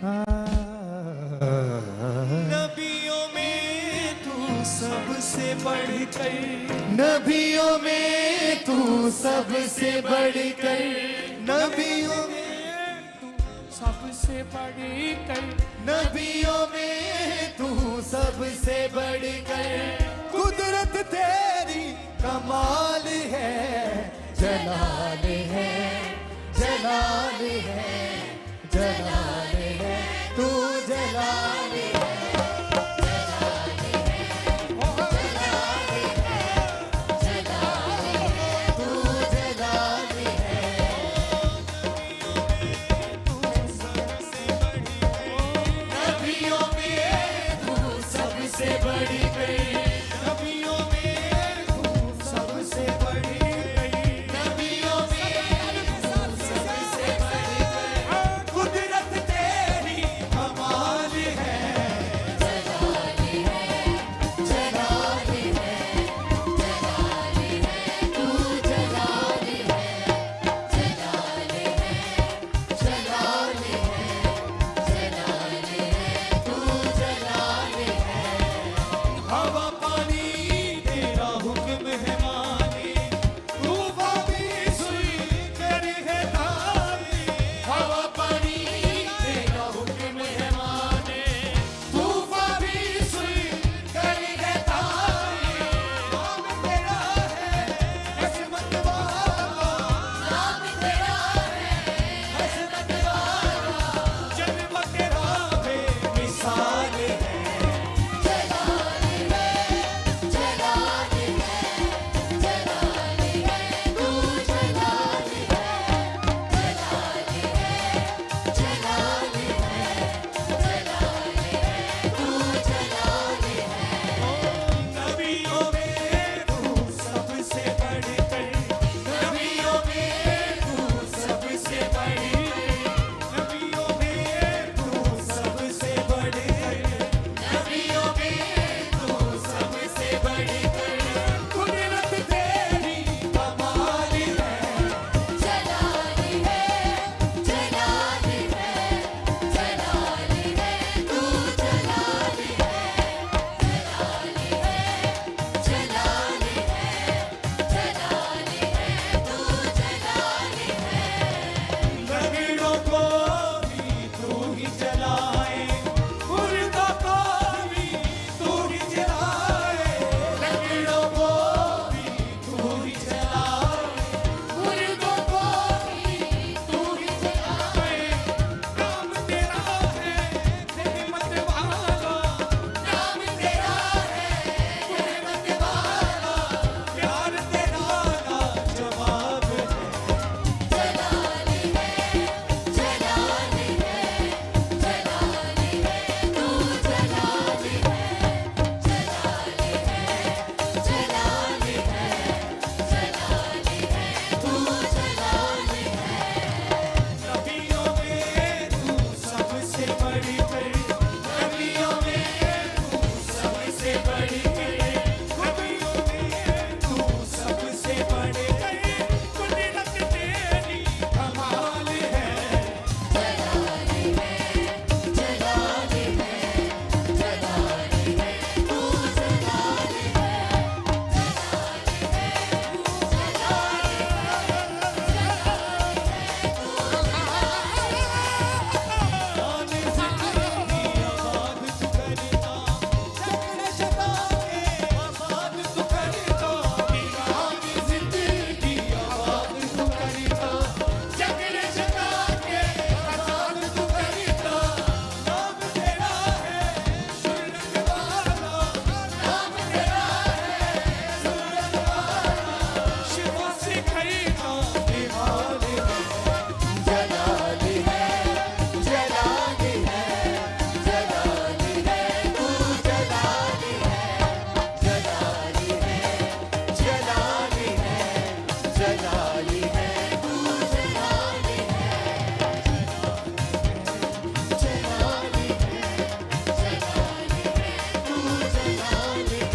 नबियों में तू सबसे बढ़कर, नबियों में तू सबसे बढ़कर, नबियों में तू सबसे बढ़कर, नबियों में तू सबसे बढ़कर, कुदरत तेरी कमाल है, जलाल है, जलाल है, जलाल है, तू जलाल है।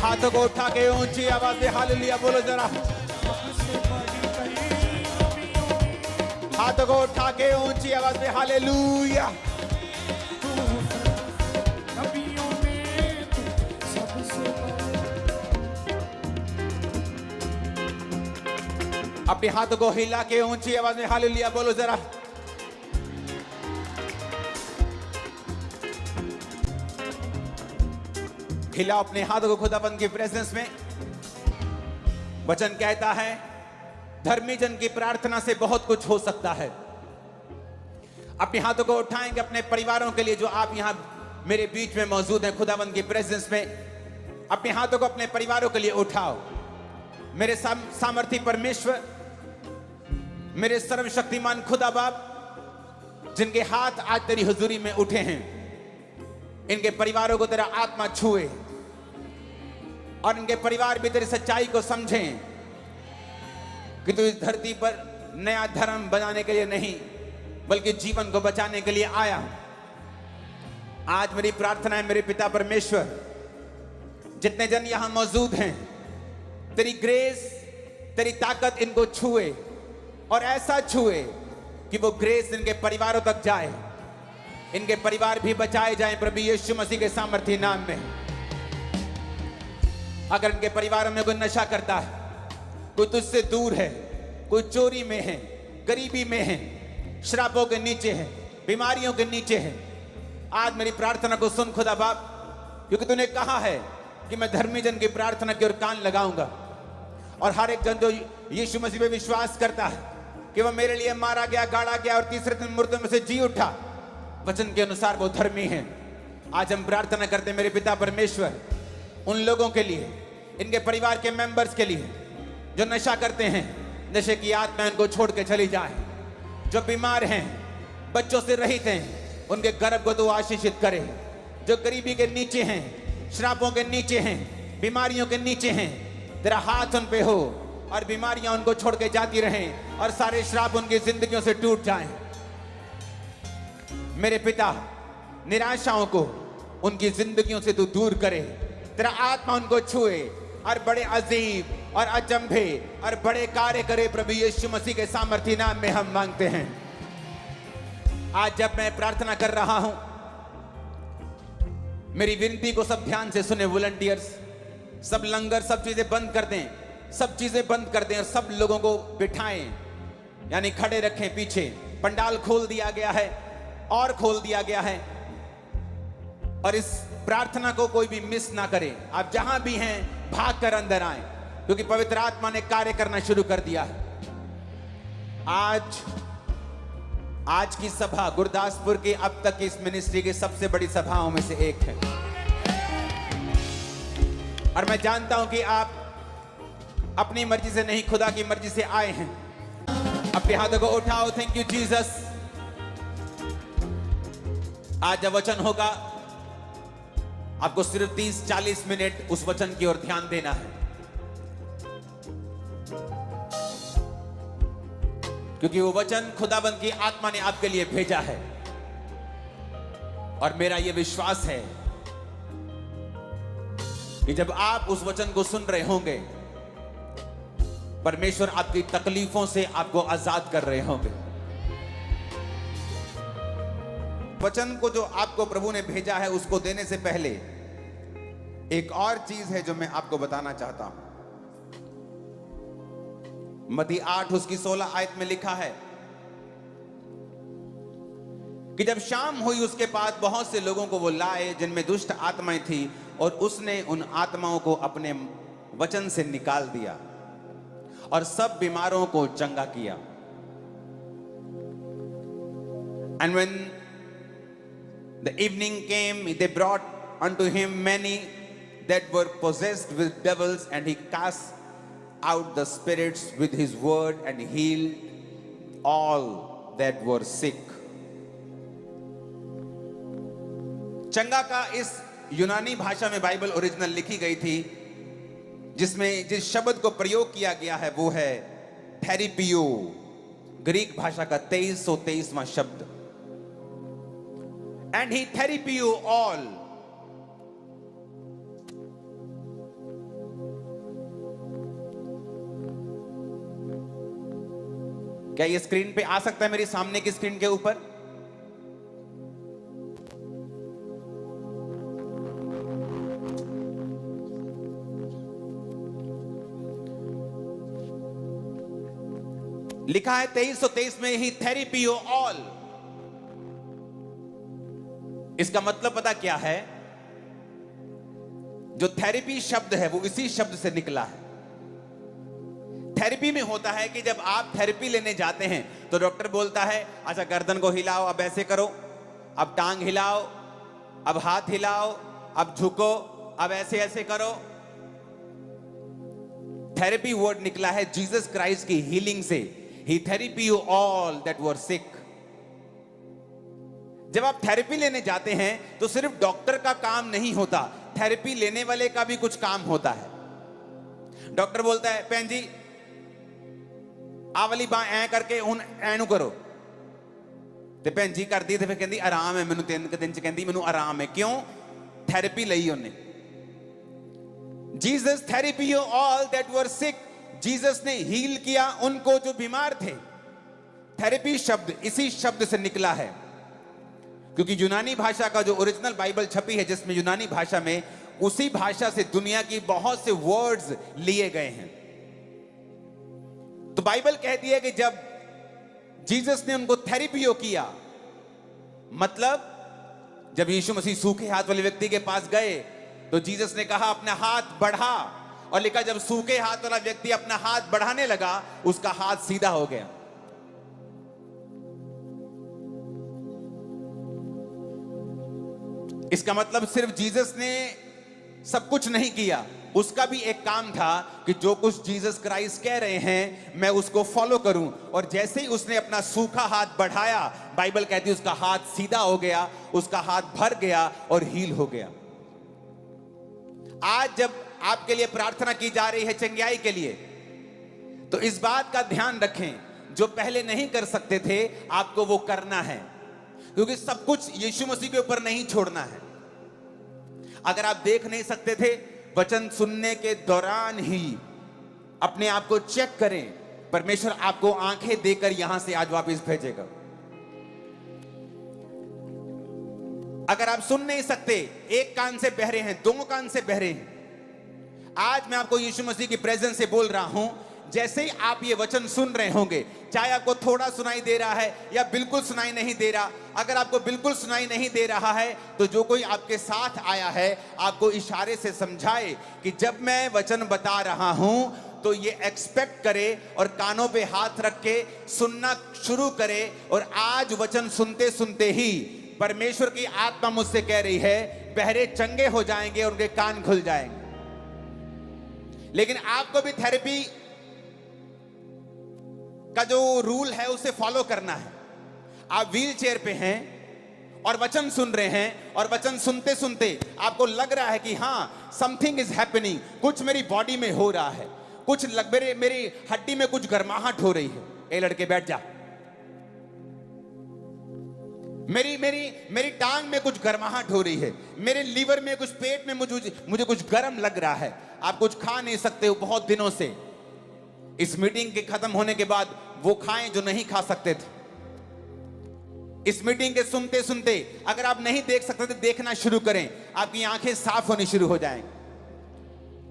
हाथों को उठा के ऊंची आवाज से हालेलुया बोलो जरा। हाथों को उठा के ऊंची आवाज से हालेलुया। नबियों में तू सबसे बड़ा। अपने हाथों को हिला के ऊंची आवाज में हालेलुया बोलो जरा। हिलाओ अपने हाथों को खुदाबंद की प्रेजेंस में। वचन कहता है धर्मी जन की प्रार्थना से बहुत कुछ हो सकता है। अपने हाथों को उठाएंगे अपने परिवारों के लिए, जो आप यहां मेरे बीच में मौजूद हैं खुदाबंद की प्रेजेंस में। अपने हाथों को अपने परिवारों के लिए उठाओ। मेरे सामर्थी परमेश्वर, मेरे सर्वशक्तिमान खुदा बाप, जिनके हाथ आज तेरी हुजूरी में उठे हैं, इनके परिवारों को तेरा आत्मा छुए और इनके परिवार भी तेरी सच्चाई को समझें कि तू इस धरती पर नया धर्म बनाने के लिए नहीं बल्कि जीवन को बचाने के लिए आया। आज मेरी प्रार्थना है मेरे पिता परमेश्वर, जितने जन यहां मौजूद हैं, तेरी ग्रेस, तेरी ताकत इनको छुए और ऐसा छुए कि वो ग्रेस इनके परिवारों तक जाए, इनके परिवार भी बचाए जाएं प्रभु यीशु मसीह के सामर्थी नाम में। अगर इनके परिवारों में कोई नशा करता है, कोई तुझसे दूर है, कोई चोरी में है, गरीबी में है, श्रापों के नीचे है, बीमारियों के नीचे है, आज मेरी प्रार्थना को सुन खुदा बाप, क्योंकि तूने कहा है कि मैं धर्मी जन की प्रार्थना की ओर कान लगाऊंगा। और हर एक जन जो यीशु मसीह पे विश्वास करता है कि वह मेरे लिए मारा गया, गाड़ा गया और तीसरे दिन मुर्दों में से जी उठा, वचन के अनुसार वो धर्मी है। आज हम प्रार्थना करते हैं मेरे पिता परमेश्वर, उन लोगों के लिए, इनके परिवार के मेंबर्स के लिए जो नशा करते हैं, नशे की आत्मा उनको छोड़ के चली जाए। जो बीमार हैं, बच्चों से रहित हैं, उनके गर्भ को तो आशीषित करे। जो गरीबी के नीचे हैं, श्रापों के नीचे हैं, बीमारियों के नीचे हैं, तेरा हाथ उन पे हो और बीमारियां उनको छोड़ के जाती रहें और सारे श्राप उनकी जिंदगियों से टूट जाएं। मेरे पिता, निराशाओं को उनकी जिंदगियों से तू दूर करे, तेरा आत्मा उनको छुए और बड़े अजीब और अचंभे और बड़े कार्य करे प्रभु यीशु मसीह के सामर्थी नाम में हम मांगते हैं। आज जब मैं प्रार्थना कर रहा हूं, मेरी विनती को सब ध्यान से सुने। वॉलंटियर्स, सब लंगर, सब चीजें बंद कर दें, सब चीजें बंद कर दें और सब लोगों को बिठाएं, यानी खड़े रखें। पीछे पंडाल खोल दिया गया है और खोल दिया गया है, और इस प्रार्थना को कोई भी मिस ना करे। आप जहां भी हैं भाग कर अंदर आए, क्योंकि पवित्र आत्मा ने कार्य करना शुरू कर दिया है। आज की सभा गुरदासपुर की अब तक की इस मिनिस्ट्री की सबसे बड़ी सभाओं में से एक है, और मैं जानता हूं कि आप अपनी मर्जी से नहीं, खुदा की मर्जी से आए हैं। अपने हाथों को उठाओ। Thank you Jesus. आज जब वचन होगा, आपको सिर्फ 30-40 मिनट उस वचन की ओर ध्यान देना है, क्योंकि वो वचन खुदाबंद की आत्मा ने आपके लिए भेजा है। और मेरा यह विश्वास है कि जब आप उस वचन को सुन रहे होंगे, परमेश्वर आपकी तकलीफों से आपको आजाद कर रहे होंगे। वचन को जो आपको प्रभु ने भेजा है, उसको देने से पहले एक और चीज है जो मैं आपको बताना चाहता हूं। मत्ती 8 उसकी 16 आयत में लिखा है कि जब शाम हुई उसके पास बहुत से लोगों को वो लाए जिनमें दुष्ट आत्माएं थी, और उसने उन आत्माओं को अपने वचन से निकाल दिया और सब बीमारों को चंगा किया। And when the evening came, they brought unto him many that were possessed with devils, and he cast out the spirits with his word and healed all that were sick. चंगा का इस यूनानी भाषा में बाइबल ओरिजिनल लिखी गई थी, जिसमें जिस शब्द को प्रयोग किया गया है वो है थेरेपियो, ग्रीक भाषा का 2323वां शब्द। And he therapy you all. क्या ये स्क्रीन पे आ सकता है, मेरी सामने की स्क्रीन के ऊपर? लिखा है 2323 में ही थेरेपी ऑल। इसका मतलब पता क्या है? जो थेरेपी शब्द है वो इसी शब्द से निकला है। थेरेपी में होता है कि जब आप थेरेपी लेने जाते हैं तो डॉक्टर बोलता है अच्छा गर्दन को हिलाओ, अब ऐसे करो, अब टांग हिलाओ, अब हाथ हिलाओ, अब झुको, अब ऐसे ऐसे करो। थेरेपी वर्ड निकला है जीसस क्राइस्ट की हीलिंग से। He therapy you all that were sick. जब आप थेरेपी लेने जाते हैं तो सिर्फ डॉक्टर का काम नहीं होता, थेरेपी लेने वाले का भी कुछ काम होता है। डॉक्टर बोलता है भैन जी आ वाली बांह ऐ करके हुन ऐनू करो, ते भैन जी कर दी, ते फिर कहंदी आराम है मैनू, 3 दिन च कहंदी मैनू आराम है। क्यों? थेरेपी लई उन्हें। Jesus therapy you all that were sick. Jesus ने हील किया उनको जो बीमार थे। थेरेपी शब्द इसी शब्द से निकला है, क्योंकि यूनानी भाषा का जो ओरिजिनल बाइबल छपी है जिसमें यूनानी भाषा में, उसी भाषा से दुनिया की बहुत से वर्ड्स लिए गए हैं। तो बाइबल कहती है कि जब जीसस ने उनको थेरेपियो किया, मतलब जब यीशु मसीह सूखे हाथ वाले व्यक्ति के पास गए तो जीसस ने कहा अपना हाथ बढ़ा, और लिखा जब सूखे हाथ वाला व्यक्ति अपना हाथ बढ़ाने लगा उसका हाथ सीधा हो गया। इसका मतलब सिर्फ जीसस ने सब कुछ नहीं किया, उसका भी एक काम था कि जो कुछ जीसस क्राइस्ट कह रहे हैं मैं उसको फॉलो करूं। और जैसे ही उसने अपना सूखा हाथ बढ़ाया, बाइबल कहती है उसका हाथ सीधा हो गया, उसका हाथ भर गया और हील हो गया। आज जब आपके लिए प्रार्थना की जा रही है चंगाई के लिए, तो इस बात का ध्यान रखें, जो पहले नहीं कर सकते थे आपको वो करना है, क्योंकि सब कुछ यीशु मसीह के ऊपर नहीं छोड़ना है। अगर आप देख नहीं सकते थे, वचन सुनने के दौरान ही अपने आप को चेक करें, परमेश्वर आपको आंखें देकर यहां से आज वापस भेजेगा। अगर आप सुन नहीं सकते, एक कान से बहरे हैं, 2 कान से बहरे हैं, आज मैं आपको यीशु मसीह की प्रेजेंस से बोल रहा हूं, जैसे ही आप ये वचन सुन रहे होंगे, चाहे आपको थोड़ा सुनाई दे रहा है या बिल्कुल सुनाई नहीं दे रहा, अगर आपको बिल्कुल सुनाई नहीं दे रहा है तो जो कोई आपके साथ आया है आपको इशारे से समझाए कि जब मैं वचन बता रहा हूं तो ये एक्सपेक्ट करे और कानों पे हाथ रख के सुनना शुरू करे। और आज वचन सुनते सुनते ही परमेश्वर की आत्मा मुझसे कह रही है बहरे चंगे हो जाएंगे, उनके कान खुल जाएंगे। लेकिन आपको भी थेरेपी का जो रूल है उसे फॉलो करना है। आप व्हील चेयर पे हैं और वचन सुन रहे हैं, और वचन सुनते सुनते आपको लग रहा है कि हाँ समथिंग इज हैपनिंग, कुछ मेरी बॉडी में हो रहा है, कुछ मेरी हड्डी में कुछ गर्माहट हो रही है। ए लड़के बैठ जा, मेरी टांग में कुछ गर्माहट हो रही है, मेरे लीवर में कुछ, पेट में मुझे कुछ गर्म लग रहा है। आप कुछ खा नहीं सकते हो बहुत दिनों से। इस मीटिंग के खत्म होने के बाद वो खाएं जो नहीं खा सकते थे। इस मीटिंग के सुनते सुनते अगर आप नहीं देख सकते तो देखना शुरू करें, आपकी आंखें साफ होनी शुरू हो जाएंगी।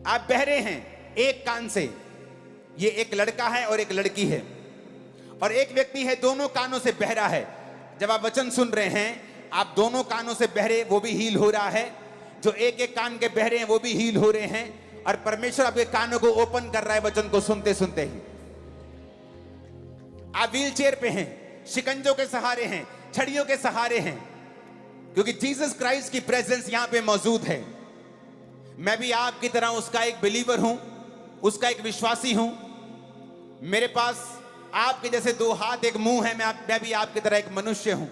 आप बहरे हैं एक कान से, ये एक लड़का है और एक लड़की है, और एक व्यक्ति है दोनों कानों से बहरा है। जब आप वचन सुन रहे हैं आप दोनों कानों से बहरे, वो भी हील हो रहा है। जो एक एक कान के बहरे हैं वो भी हील हो रहे हैं, और परमेश्वर आपके कानों को ओपन कर रहा है वचन को सुनते सुनते ही। आप व्हील चेयर पे हैं, शिकंजों के सहारे हैं, छड़ियों के सहारे हैं, क्योंकि जीसस क्राइस्ट की प्रेजेंस यहां पे मौजूद है। मैं भी आपकी तरह उसका एक बिलीवर हूं, उसका एक विश्वासी हूं। मेरे पास आपके जैसे 2 हाथ एक मुंह है, मैं भी आपकी तरह एक मनुष्य हूं।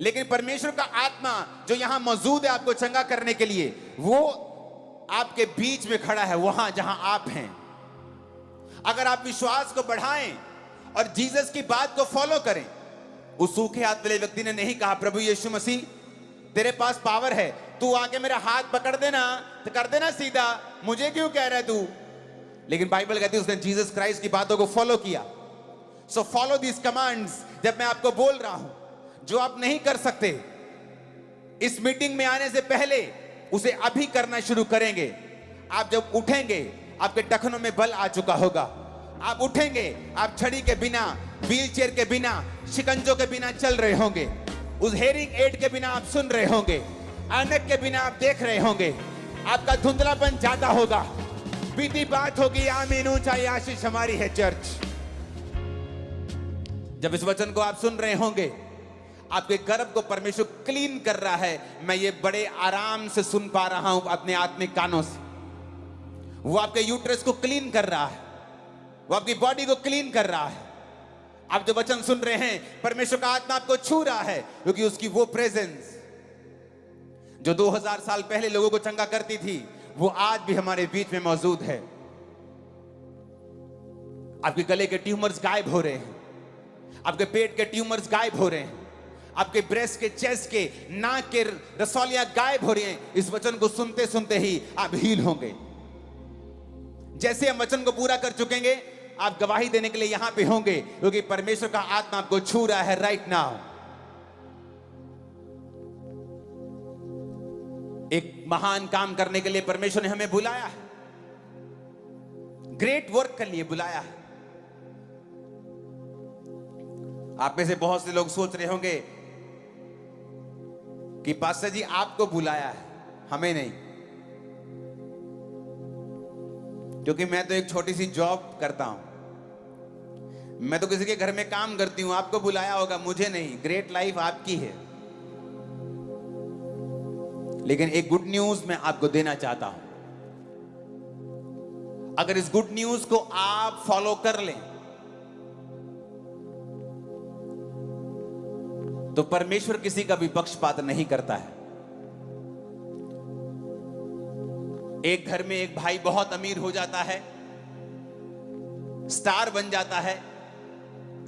लेकिन परमेश्वर का आत्मा जो यहां मौजूद है आपको चंगा करने के लिए, वो आपके बीच में खड़ा है, वहां जहां आप हैं। अगर आप विश्वास को बढ़ाएं और जीसस की बात को फॉलो करें। उस सूखे हाथ वाले व्यक्ति ने नहीं कहा प्रभु यीशु मसीह तेरे पास पावर है, तू आके मेरा हाथ पकड़ देना तो कर देना सीधा, मुझे क्यों कह रहा है तू। लेकिन बाइबल कहती है उसने जीसस क्राइस्ट की बातों को फॉलो किया। So follow this commands. जब मैं आपको बोल रहा हूं जो आप नहीं कर सकते इस मीटिंग में आने से पहले, उसे अभी करना शुरू करेंगे। आप जब उठेंगे आपके टखनों में बल आ चुका होगा, आप उठेंगे, आप छड़ी के बिना, व्हील चेयर के बिना, शिकंजों के बिना चल रहे होंगे, उस हेयरिंग एड के बिना आप सुन रहे होंगे, ऐनक के बिना आप देख रहे होंगे, आपका धुंधलापन जाता होगा। बीती बात होगी, आमीन, ऊंचाई आशीष हमारी है चर्च। जब इस वचन को आप सुन रहे होंगे, आपके गर्भ को परमेश्वर क्लीन कर रहा है। मैं ये बड़े आराम से सुन पा रहा हूं अपने आत्मिक कानों से। वो आपके यूट्रस को क्लीन कर रहा है, वो आपकी बॉडी को क्लीन कर रहा है। आप जो वचन सुन रहे हैं, परमेश्वर का आत्मा आपको छू रहा है, क्योंकि उसकी वो प्रेजेंस जो 2000 साल पहले लोगों को चंगा करती थी, वो आज भी हमारे बीच में मौजूद है। आपके गले के ट्यूमर्स गायब हो रहे हैं, आपके पेट के ट्यूमर्स गायब हो रहे हैं, आपके ब्रेस्ट के, चेस्ट के, नाक के रसौलियां गायब हो रही हैं। इस वचन को सुनते सुनते ही आप हील होंगे। जैसे हम वचन को पूरा कर चुकेंगे, आप गवाही देने के लिए यहां पे होंगे, क्योंकि परमेश्वर का आत्मा आपको छू रहा है राइट नाउ। एक महान काम करने के लिए परमेश्वर ने हमें बुलाया है, ग्रेट वर्क के लिए बुलाया है। आप में से बहुत से लोग सोच रहे होंगे कि पास्टर जी आपको बुलाया है, हमें नहीं, क्योंकि मैं तो एक छोटी सी जॉब करता हूं, मैं तो किसी के घर में काम करती हूं। आपको बुलाया होगा, मुझे नहीं। ग्रेट लाइफ आपकी है। लेकिन एक गुड न्यूज मैं आपको देना चाहता हूं। अगर इस गुड न्यूज को आप फॉलो कर लें, तो परमेश्वर किसी का भी पक्षपात नहीं करता है। एक घर में एक भाई बहुत अमीर हो जाता है, स्टार बन जाता है,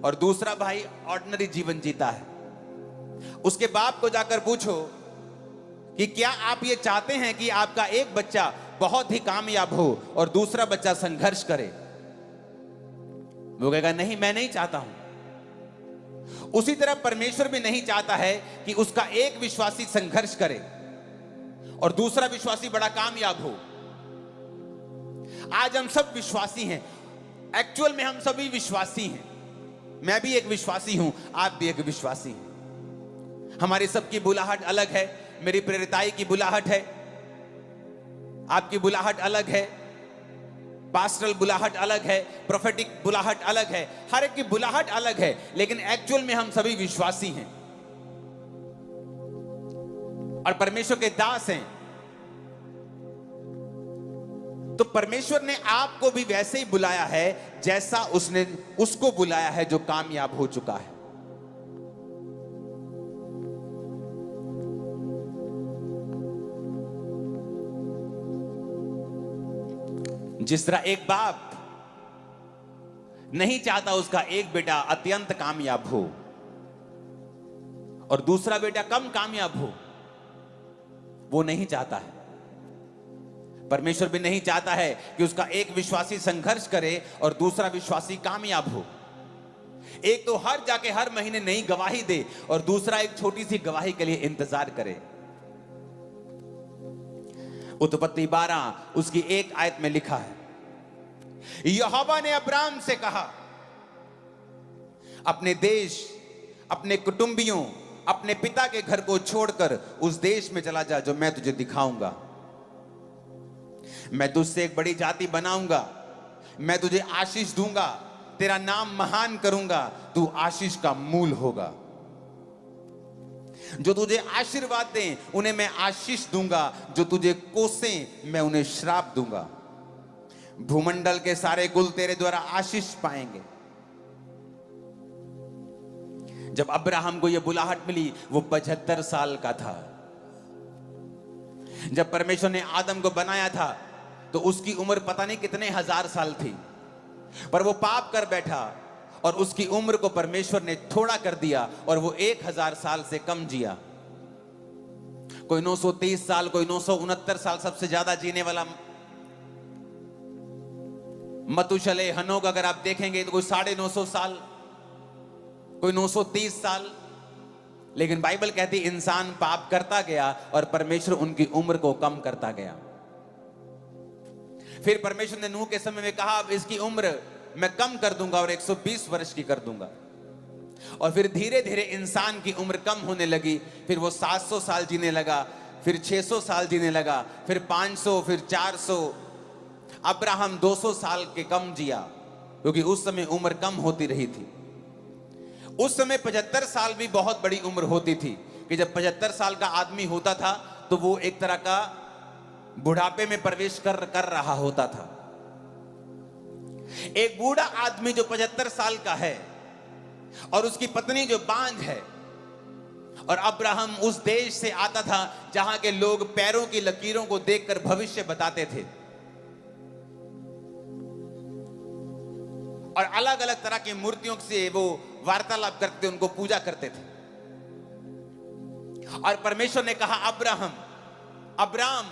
और दूसरा भाई ऑर्डिनरी जीवन जीता है। उसके बाप को जाकर पूछो कि क्या आप ये चाहते हैं कि आपका एक बच्चा बहुत ही कामयाब हो और दूसरा बच्चा संघर्ष करे? वो कहेगा नहीं, मैं नहीं चाहता हूं। उसी तरह परमेश्वर भी नहीं चाहता है कि उसका एक विश्वासी संघर्ष करे और दूसरा विश्वासी बड़ा कामयाब हो। आज हम सब विश्वासी हैं, एक्चुअल में हम सभी विश्वासी हैं। मैं भी एक विश्वासी हूं, आप भी एक विश्वासी हैं। हमारी सबकी बुलाहट अलग है। मेरी प्रेरिताई की बुलाहट है, आपकी बुलाहट अलग है, पास्टरल बुलाहट अलग है, प्रोफेटिक बुलाहट अलग है, हर एक की बुलाहट अलग है, लेकिन एक्चुअल में हम सभी विश्वासी हैं और परमेश्वर के दास हैं। तो परमेश्वर ने आपको भी वैसे ही बुलाया है जैसा उसने उसको बुलाया है जो कामयाब हो चुका है। जिस तरह एक बाप नहीं चाहता उसका एक बेटा अत्यंत कामयाब हो और दूसरा बेटा कम कामयाब हो, वो नहीं चाहता है। परमेश्वर भी नहीं चाहता है कि उसका एक विश्वासी संघर्ष करे और दूसरा विश्वासी कामयाब हो। एक तो हर महीने नई गवाही दे और दूसरा एक छोटी सी गवाही के लिए इंतजार करे। उत्पत्ति 12 उसकी एक आयत में लिखा है, यहोवा ने अब्राम से कहा, अपने देश, अपने कुटुंबियों, अपने पिता के घर को छोड़कर उस देश में चला जा जो मैं तुझे दिखाऊंगा। मैं तुझसे एक बड़ी जाति बनाऊंगा, मैं तुझे आशीष दूंगा, तेरा नाम महान करूंगा, तू आशीष का मूल होगा। जो तुझे आशीर्वाद दें उन्हें मैं आशीष दूंगा, जो तुझे कोसें मैं उन्हें श्राप दूंगा। भूमंडल के सारे कुल तेरे द्वारा आशीष पाएंगे। जब अब्राहम को यह बुलाहट मिली, वो 75 साल का था। जब परमेश्वर ने आदम को बनाया था तो उसकी उम्र पता नहीं कितने हजार साल थी, पर वो पाप कर बैठा और उसकी उम्र को परमेश्वर ने थोड़ा कर दिया और वो 1000 साल से कम जिया। कोई 930 साल, कोई 969 साल, सबसे ज्यादा जीने वाला मतुशले, हनोक अगर आप देखेंगे तो कोई 950 साल, कोई 930 साल। लेकिन बाइबल कहती इंसान पाप करता गया और परमेश्वर उनकी उम्र को कम करता गया। फिर परमेश्वर ने नूह के समय में कहा अब इसकी उम्र मैं कम कर दूंगा और 120 वर्ष की कर दूंगा। और फिर धीरे धीरे इंसान की उम्र कम होने लगी, फिर वो 700 साल जीने लगा, फिर 600 साल जीने लगा, फिर 500, फिर 400। अब्राहम 200 साल के कम जिया, क्योंकि उस समय उम्र कम होती रही थी। उस समय 75 साल भी बहुत बड़ी उम्र होती थी, कि जब 75 साल का आदमी होता था तो वो एक तरह का बुढ़ापे में प्रवेश कर रहा होता था। एक बूढ़ा आदमी जो 75 साल का है और उसकी पत्नी जो बांझ है, और अब्राहम उस देश से आता था जहां के लोग पैरों की लकीरों को देखकर भविष्य बताते थे और अलग अलग तरह की मूर्तियों से वो वार्तालाप करते, उनको पूजा करते थे। और परमेश्वर ने कहा, अब्राम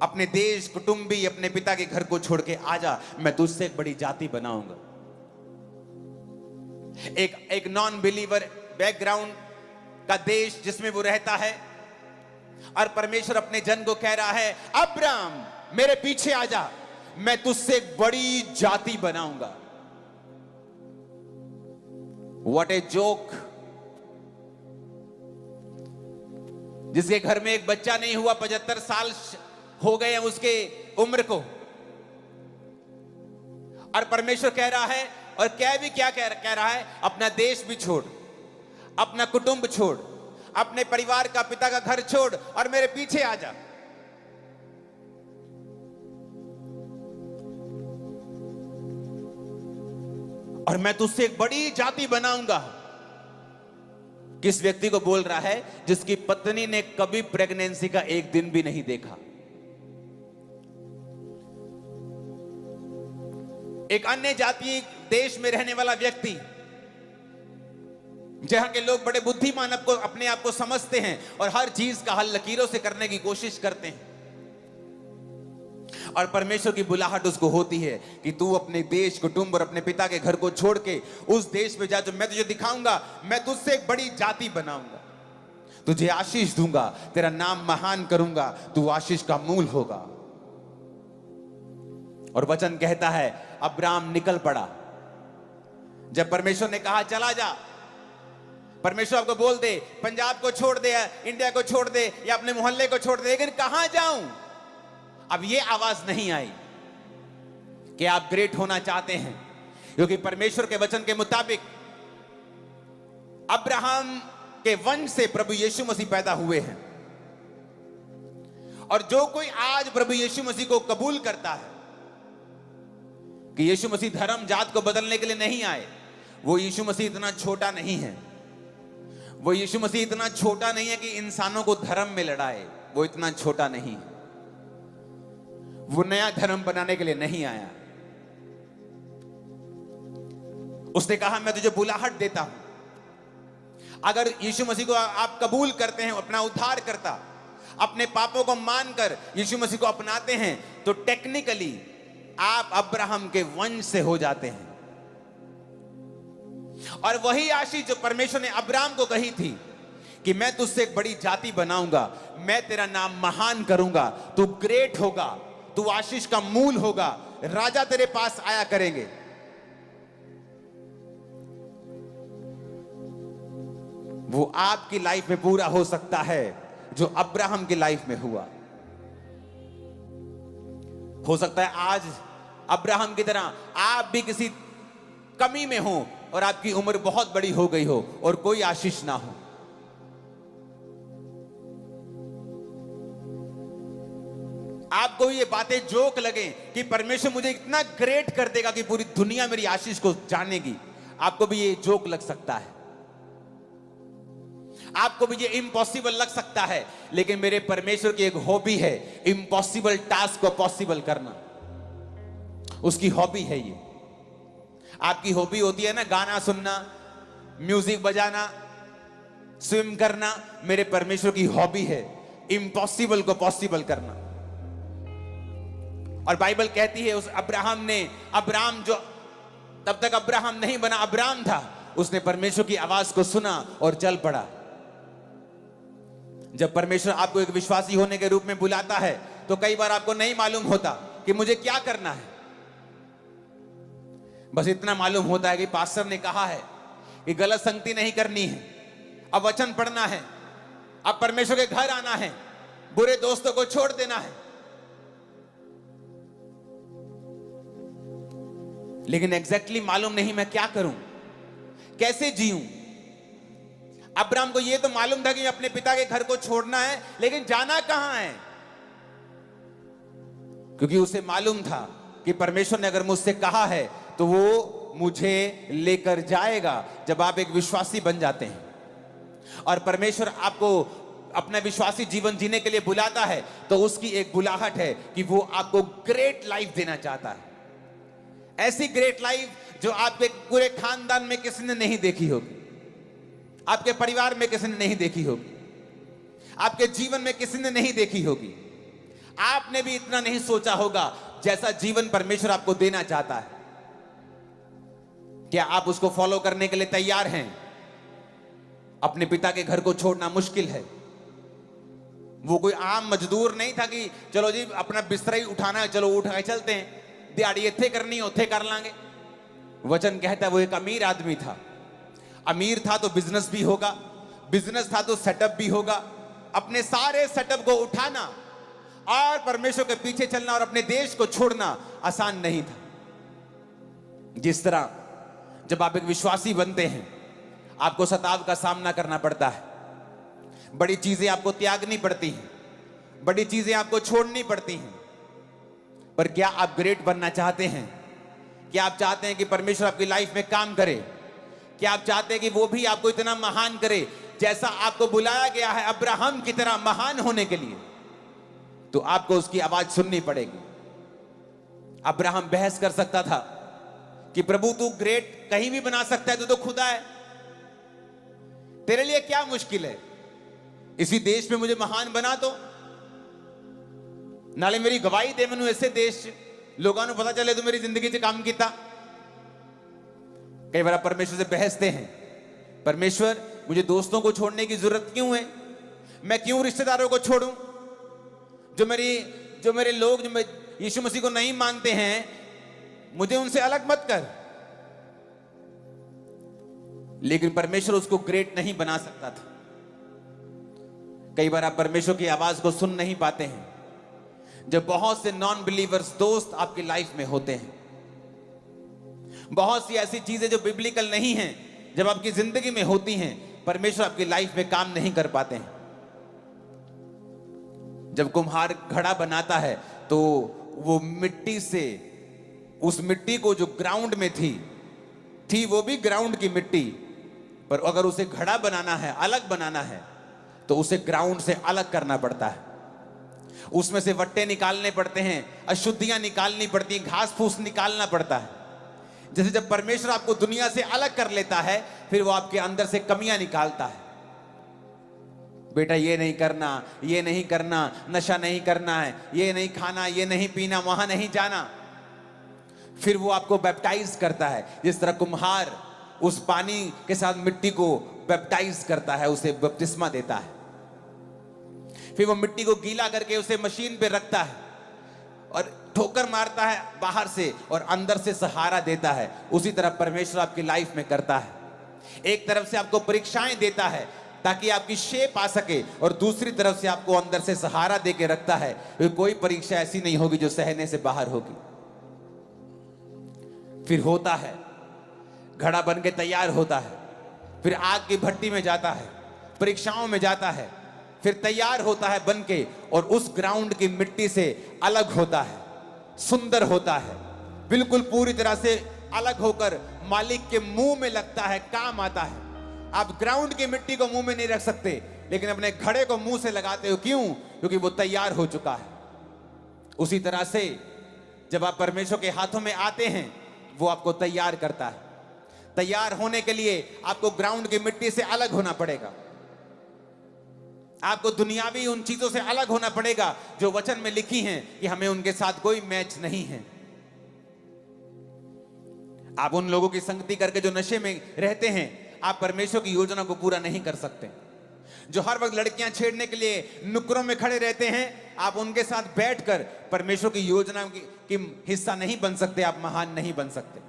अपने देश, कुटुंबी, अपने पिता के घर को छोड़ के आजा, मैं तुझसे एक बड़ी जाति बनाऊंगा। एक नॉन बिलीवर बैकग्राउंड का देश जिसमें वो रहता है, और परमेश्वर अपने जन को कह रहा है, अब्राम मेरे पीछे आजा, मैं तुझसे एक बड़ी जाति बनाऊंगा। What a joke. जिसके घर में एक बच्चा नहीं हुआ, 75 साल हो गए उसके उम्र को, और परमेश्वर कह रहा है, और क्या कह रहा है, अपना देश भी छोड़, अपना कुटुंब छोड़, अपने परिवार का, पिता का घर छोड़ और मेरे पीछे आ जा। और मैं तुझसे एक बड़ी जाति बनाऊंगा। किस व्यक्ति को बोल रहा है? जिसकी पत्नी ने कभी प्रेगनेंसी का एक दिन भी नहीं देखा। एक अन्य जातीय देश में रहने वाला व्यक्ति, जहां के लोग बड़े बुद्धिमान अपने आप को समझते हैं और हर चीज का हल लकीरों से करने की कोशिश करते हैं, और परमेश्वर की बुलाहट उसको होती है कि तू अपने देश, कुटुंब और अपने पिता के घर को छोड़ के उस देश में जा जो मैं तुझे दिखाऊंगा। मैं तुझसे एक बड़ी जाति बनाऊंगा, तुझे आशीष दूंगा, तेरा नाम महान करूंगा, तू आशीष का मूल होगा। और वचन कहता है, अब्राम निकल पड़ा। जब परमेश्वर ने कहा चला जा, परमेश्वर आपको बोल दे पंजाब को छोड़ दे, इंडिया को छोड़ दे, या अपने मोहल्ले को छोड़ दे, लेकिन कहां जाऊं? अब ये आवाज नहीं आई कि आप ग्रेट होना चाहते हैं, क्योंकि परमेश्वर के वचन के मुताबिक अब्राहम के वंश से प्रभु यीशु मसीह पैदा हुए हैं। और जो कोई आज प्रभु यीशु मसीह को कबूल करता है कि यीशु मसीह धर्म जात को बदलने के लिए नहीं आए, वो यीशु मसीह इतना छोटा नहीं है। वो यीशु मसीह इतना छोटा नहीं है कि इंसानों को धर्म में लड़ाए, वो इतना छोटा नहीं है। वो नया धर्म बनाने के लिए नहीं आया। उसने कहा मैं तुझे बुलाहट देता हूं। अगर यीशु मसीह को आप कबूल करते हैं अपना उद्धार करता, अपने पापों को मानकर यीशु मसीह को अपनाते हैं, तो टेक्निकली आप अब्राहम के वंश से हो जाते हैं। और वही आशीष जो परमेश्वर ने अब्राहम को कही थी कि मैं तुझसे एक बड़ी जाति बनाऊंगा, मैं तेरा नाम महान करूंगा, तू ग्रेट होगा, तू आशीष का मूल होगा, राजा तेरे पास आया करेंगे। वो आपकी लाइफ में पूरा हो सकता है जो अब्राहम की लाइफ में हुआ। हो सकता है आज अब्राहम की तरह आप भी किसी कमी में हो और आपकी उम्र बहुत बड़ी हो गई हो और कोई आशीष ना हो। आपको ये बातें जोक लगे कि परमेश्वर मुझे इतना ग्रेट कर देगा कि पूरी दुनिया मेरी आशीष को जानेगी, आपको भी ये जोक लग सकता है, आपको भी ये इम्पॉसिबल लग सकता है। लेकिन मेरे परमेश्वर की एक हॉबी है इम्पॉसिबल टास्क को पॉसिबल करना। उसकी हॉबी है ये। आपकी हॉबी होती है ना गाना सुनना, म्यूजिक बजाना, स्विम करना। मेरे परमेश्वर की हॉबी है इम्पॉसिबल को पॉसिबल करना। और बाइबल कहती है उस अब्राहम जो तब तक अब्राहम नहीं बना, अब्राम था, उसने परमेश्वर की आवाज को सुना और चल पड़ा। जब परमेश्वर आपको एक विश्वासी होने के रूप में बुलाता है तो कई बार आपको नहीं मालूम होता कि मुझे क्या करना है। बस इतना मालूम होता है कि पास्टर ने कहा है कि गलत संगति नहीं करनी है, अब वचन पढ़ना है, अब परमेश्वर के घर आना है, बुरे दोस्तों को छोड़ देना है। लेकिन एग्जैक्टली मालूम नहीं मैं क्या करूं, कैसे जीऊं। अब्राहम को यह तो मालूम था कि अपने पिता के घर को छोड़ना है, लेकिन जाना कहां है? क्योंकि उसे मालूम था कि परमेश्वर ने अगर मुझसे कहा है तो वो मुझे लेकर जाएगा। जब आप एक विश्वासी बन जाते हैं और परमेश्वर आपको अपना विश्वासी जीवन जीने के लिए बुलाता है, तो उसकी एक बुलाहट है कि वो आपको ग्रेट लाइफ देना चाहता है। ऐसी ग्रेट लाइफ जो आपके पूरे खानदान में किसी ने नहीं देखी होगी, आपके परिवार में किसी ने नहीं देखी होगी, आपके जीवन में किसी ने नहीं देखी होगी। आपने भी इतना नहीं सोचा होगा जैसा जीवन परमेश्वर आपको देना चाहता है। क्या आप उसको फॉलो करने के लिए तैयार हैं? अपने पिता के घर को छोड़ना मुश्किल है। वो कोई आम मजदूर नहीं था कि चलो जी अपना बिस्तर ही उठाना है, चलो उठा के चलते हैं, दिहाड़ी इत्थे करनी उथे कर लांगे। वचन कहता है वो एक अमीर आदमी था। अमीर था तो बिजनेस भी होगा, बिजनेस था तो सेटअप भी होगा। अपने सारे सेटअप को उठाना और परमेश्वर के पीछे चलना और अपने देश को छोड़ना आसान नहीं था। जिस तरह जब आप एक विश्वासी बनते हैं, आपको सताव का सामना करना पड़ता है, बड़ी चीजें आपको त्यागनी पड़ती हैं, बड़ी चीजें आपको छोड़नी पड़ती हैं। पर क्या आप ग्रेट बनना चाहते हैं? क्या आप चाहते हैं कि परमेश्वर आपकी लाइफ में काम करे? क्या आप चाहते हैं कि वो भी आपको इतना महान करे जैसा आपको बुलाया गया है अब्राहम की तरह महान होने के लिए? तो आपको उसकी आवाज सुननी पड़ेगी। अब्राहम बहस कर सकता था कि प्रभु तू ग्रेट कहीं भी बना सकता है, तू तो खुदा है, तेरे लिए क्या मुश्किल है? इसी देश में मुझे महान बना दो, नाले मेरी गवाही दे मैनू ऐसे देश लोगों को पता चले तो मेरी जिंदगी से काम किया। कई बार आप परमेश्वर से बहसते हैं, परमेश्वर मुझे दोस्तों को छोड़ने की जरूरत क्यों है? मैं क्यों रिश्तेदारों को छोड़ूं? जो मेरे लोग जो यीशु मसीह को नहीं मानते हैं, मुझे उनसे अलग मत कर। लेकिन परमेश्वर उसको ग्रेट नहीं बना सकता था। कई बार आप परमेश्वर की आवाज को सुन नहीं पाते हैं जब बहुत से नॉन बिलीवर्स दोस्त आपकी लाइफ में होते हैं। बहुत सी ऐसी चीजें जो बिब्लिकल नहीं हैं जब आपकी जिंदगी में होती हैं, परमेश्वर आपकी लाइफ में काम नहीं कर पाते हैं। जब कुम्हार घड़ा बनाता है तो वो मिट्टी से, उस मिट्टी को जो ग्राउंड में थी वो भी ग्राउंड की मिट्टी, पर अगर उसे घड़ा बनाना है, अलग बनाना है, तो उसे ग्राउंड से अलग करना पड़ता है। उसमें से वट्टे निकालने पड़ते हैं, अशुद्धियां निकालनी पड़ती हैं, घास फूस निकालना पड़ता है। जैसे जब परमेश्वर आपको दुनिया से अलग कर लेता है, फिर वो आपके अंदर से कमियां निकालता है। बेटा ये नहीं करना, ये नहीं करना, नशा नहीं करना है, ये नहीं खाना, ये नहीं पीना, वहां नहीं जाना। फिर वो आपको बैप्टाइज करता है, जिस तरह कुम्हार उस पानी के साथ मिट्टी को बैप्टाइज करता है, उसे बपतिस्मा देता है। फिर वो मिट्टी को गीला करके उसे मशीन पे रखता है और ठोकर मारता है बाहर से और अंदर से सहारा देता है। उसी तरह परमेश्वर आपकी लाइफ में करता है। एक तरफ से आपको परीक्षाएं देता है ताकि आपकी शेप आ सके, और दूसरी तरफ से आपको अंदर से सहारा दे के रखता है। कोई परीक्षा ऐसी नहीं होगी जो सहने से बाहर होगी। फिर होता है, घड़ा बन के तैयार होता है, फिर आग की भट्टी में जाता है, परीक्षाओं में जाता है, फिर तैयार होता है बन के, और उस ग्राउंड की मिट्टी से अलग होता है, सुंदर होता है, बिल्कुल पूरी तरह से अलग होकर मालिक के मुंह में लगता है, काम आता है। आप ग्राउंड की मिट्टी को मुंह में नहीं रख सकते, लेकिन अपने घड़े को मुंह से लगाते हो। क्यों? क्योंकि वो तैयार हो चुका है। उसी तरह से जब आप परमेश्वर के हाथों में आते हैं, वो आपको तैयार करता है। तैयार होने के लिए आपको ग्राउंड की मिट्टी से अलग होना पड़ेगा। आपको दुनियावी उन चीजों से अलग होना पड़ेगा जो वचन में लिखी हैं कि हमें उनके साथ कोई मैच नहीं है। आप उन लोगों की संगति करके जो नशे में रहते हैं, आप परमेश्वर की योजना को पूरा नहीं कर सकते। जो हर वक्त लड़कियां छेड़ने के लिए नुक्करों में खड़े रहते हैं, आप उनके साथ बैठकर परमेश्वर की योजना की हिस्सा नहीं बन सकते, आप महान नहीं बन सकते।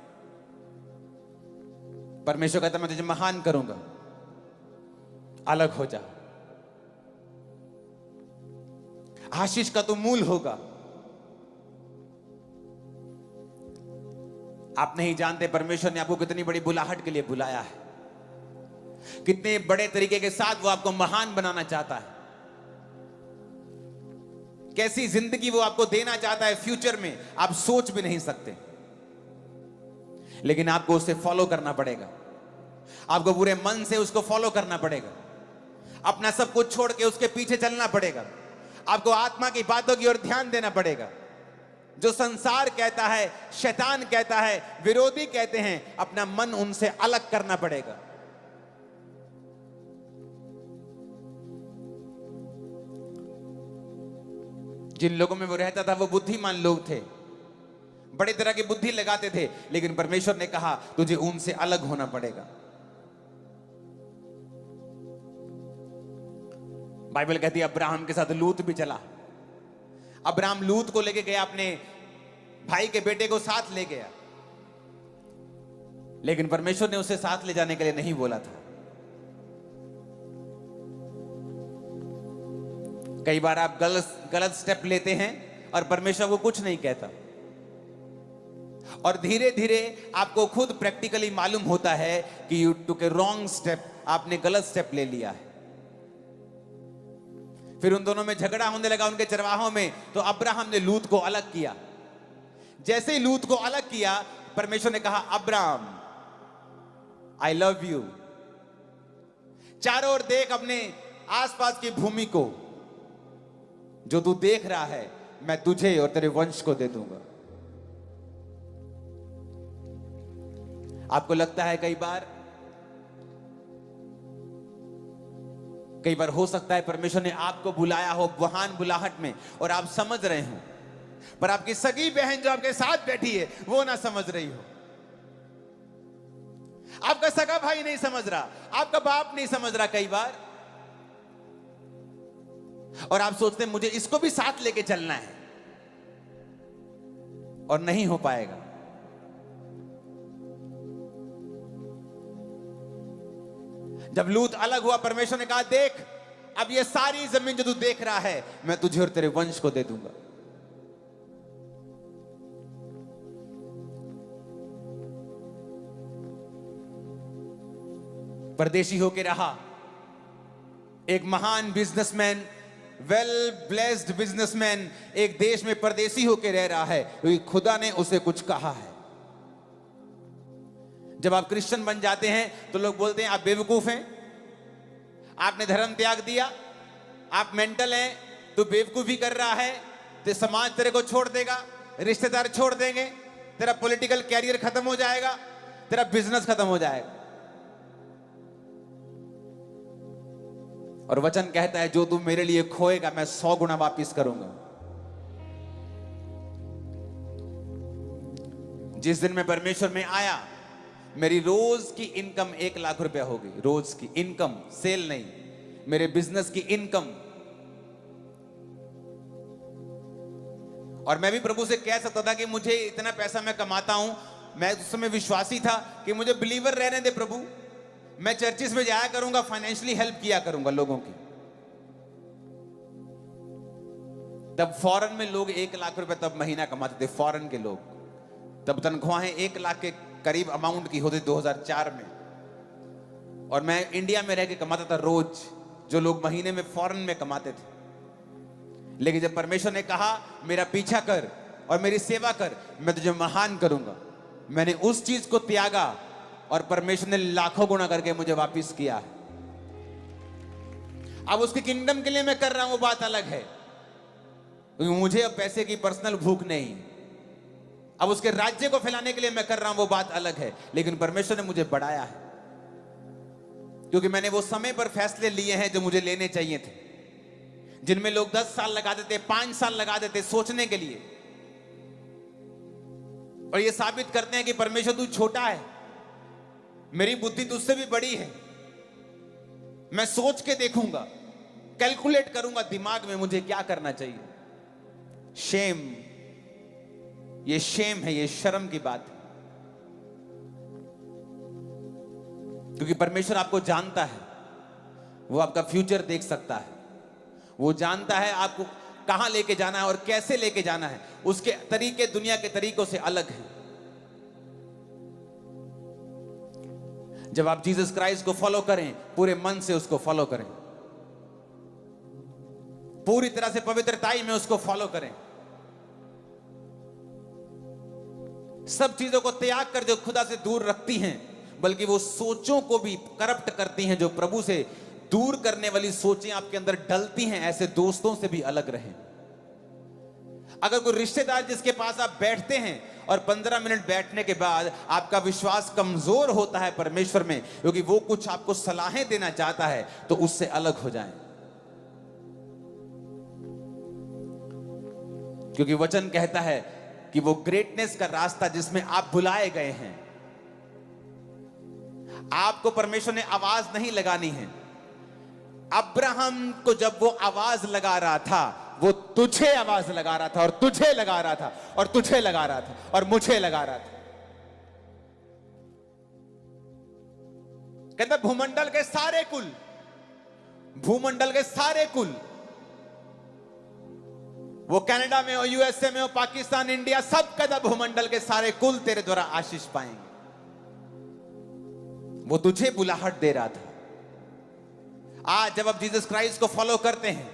परमेश्वर कहता मैं तुझे महान करूंगा, अलग हो जा, आशीष का तू मूल होगा। आप नहीं जानते परमेश्वर ने आपको कितनी बड़ी बुलाहट के लिए बुलाया है, कितने बड़े तरीके के साथ वो आपको महान बनाना चाहता है, कैसी जिंदगी वो आपको देना चाहता है फ्यूचर में, आप सोच भी नहीं सकते। लेकिन आपको उसे फॉलो करना पड़ेगा, आपको पूरे मन से उसको फॉलो करना पड़ेगा, अपना सब कुछ छोड़ के उसके पीछे चलना पड़ेगा, आपको आत्मा की बातों की ओर ध्यान देना पड़ेगा। जो संसार कहता है, शैतान कहता है, विरोधी कहते हैं, अपना मन उनसे अलग करना पड़ेगा। जिन लोगों में वो रहता था वो बुद्धिमान लोग थे, बड़ी तरह की बुद्धि लगाते थे, लेकिन परमेश्वर ने कहा तुझे उनसे अलग होना पड़ेगा। बाइबल कहती है अब्राहम के साथ लूत भी चला। अब्राहम लूत को लेके गया, अपने भाई के बेटे को साथ ले गया, लेकिन परमेश्वर ने उसे साथ ले जाने के लिए नहीं बोला था। कई बार आप गलत स्टेप लेते हैं और परमेश्वर को कुछ नहीं कहता, और धीरे धीरे आपको खुद प्रैक्टिकली मालूम होता है कि you took A wrong step, आपने गलत स्टेप ले लिया है। फिर उन दोनों में झगड़ा होने लगा उनके चरवाहों में, तो अब्राहम ने लूत को अलग किया। जैसे ही लूत को अलग किया, परमेश्वर ने कहा अब्राहम आई लव यू, चारों ओर देख अपने आसपास की भूमि को, जो तू देख रहा है मैं तुझे और तेरे वंश को दे दूंगा। आपको लगता है कई बार हो सकता है परमेश्वर ने आपको बुलाया हो महान बुलाहट में और आप समझ रहे हो, पर आपकी सगी बहन जो आपके साथ बैठी है वो ना समझ रही हो, आपका सगा भाई नहीं समझ रहा, आपका बाप नहीं समझ रहा कई बार, और आप सोचते हैं मुझे इसको भी साथ लेके चलना है, और नहीं हो पाएगा। जब लूत अलग हुआ, परमेश्वर ने कहा देख अब ये सारी जमीन जो तू देख रहा है मैं तुझे और तेरे वंश को दे दूंगा। परदेशी होके रहा, एक महान बिजनेसमैन, वेल ब्लेस्ड बिजनेसमैन एक देश में परदेशी होके रह रहा है क्योंकि खुदा ने उसे कुछ कहा है। जब आप क्रिश्चियन बन जाते हैं तो लोग बोलते हैं आप बेवकूफ हैं, आपने धर्म त्याग दिया, आप मेंटल हैं, तू बेवकूफी कर रहा है, तो समाज तेरे को छोड़ देगा, रिश्तेदार छोड़ देंगे, तेरा पॉलिटिकल कैरियर खत्म हो जाएगा, तेरा बिजनेस खत्म हो जाएगा। और वचन कहता है जो तू मेरे लिए खोएगा मैं 100 गुना वापिस करूंगा। जिस दिन मैं परमेश्वर में आया, मेरी रोज की इनकम 1 लाख रुपया हो गई, रोज की इनकम, सेल नहीं, मेरे बिजनेस की इनकम। और मैं भी प्रभु से कह सकता था कि मुझे इतना पैसा मैं कमाता हूं, मैं उस समय विश्वासी था कि मुझे बिलीवर रहने दे प्रभु, मैं चर्चिस में जाया करूंगा, फाइनेंशियली हेल्प किया करूंगा लोगों की। तब फॉरेन में लोग 1 लाख रुपए तब महीना कमाते थे, फॉरेन के लोग, तब तनख्वाहें 1 लाख के करीब अमाउंट की होती 2004 में, और मैं इंडिया में रह के कमाता था रोज जो लोग महीने में फॉरेन में कमाते थे। लेकिन जब परमेश्वर ने कहा मेरा पीछा कर और मेरी सेवा कर, मैं तुझे महान करूंगा, मैंने उस चीज को त्यागा और परमेश्वर ने लाखों गुना करके मुझे वापिस किया है। अब उसके किंगडम के लिए मैं कर रहा हूं, वो बात अलग है, क्योंकि मुझे अब पैसे की पर्सनल भूख नहीं, अब उसके राज्य को फैलाने के लिए मैं कर रहा हूं, वो बात अलग है। लेकिन परमेश्वर ने मुझे बढ़ाया है क्योंकि मैंने वो समय पर फैसले लिए हैं जो मुझे लेने चाहिए थे, जिनमें लोग 10 साल लगा देते, 5 साल लगा देते सोचने के लिए, और ये साबित करते हैं कि परमेश्वर तू छोटा है, मेरी बुद्धि तुझसे भी बड़ी है, मैं सोच के देखूंगा, कैलकुलेट करूंगा दिमाग में मुझे क्या करना चाहिए। शेम, ये शेम है, ये शर्म की बात है। क्योंकि परमेश्वर आपको जानता है, वो आपका फ्यूचर देख सकता है, वो जानता है आपको कहां लेके जाना है और कैसे लेके जाना है। उसके तरीके दुनिया के तरीकों से अलग हैं। जब आप जीसस क्राइस्ट को फॉलो करें, पूरे मन से उसको फॉलो करें, पूरी तरह से पवित्रताई में उसको फॉलो करें, सब चीजों को त्याग कर जो खुदा से दूर रखती हैं, बल्कि वो सोचों को भी करप्ट करती हैं, जो प्रभु से दूर करने वाली सोचें आपके अंदर डलती हैं, ऐसे दोस्तों से भी अलग रहें। अगर कोई रिश्तेदार जिसके पास आप बैठते हैं और 15 मिनट बैठने के बाद आपका विश्वास कमजोर होता है परमेश्वर में, क्योंकि वो कुछ आपको सलाहें देना चाहता है, तो उससे अलग हो जाएं। क्योंकि वचन कहता है कि वो ग्रेटनेस का रास्ता जिसमें आप बुलाए गए हैं, आपको परमेश्वर ने आवाज नहीं लगानी है। अब्राहम को जब वो आवाज लगा रहा था, वो तुझे आवाज लगा रहा था और तुझे लगा रहा था और तुझे लगा रहा था और मुझे लगा रहा था। कहता भूमंडल के सारे कुल, भूमंडल के सारे कुल, वो कनाडा में हो, यूएसए में हो, पाकिस्तान, इंडिया, सब कहता भूमंडल के सारे कुल तेरे द्वारा आशीष पाएंगे। वो तुझे बुलाहट दे रहा था। आज जब आप जीसस क्राइस्ट को फॉलो करते हैं,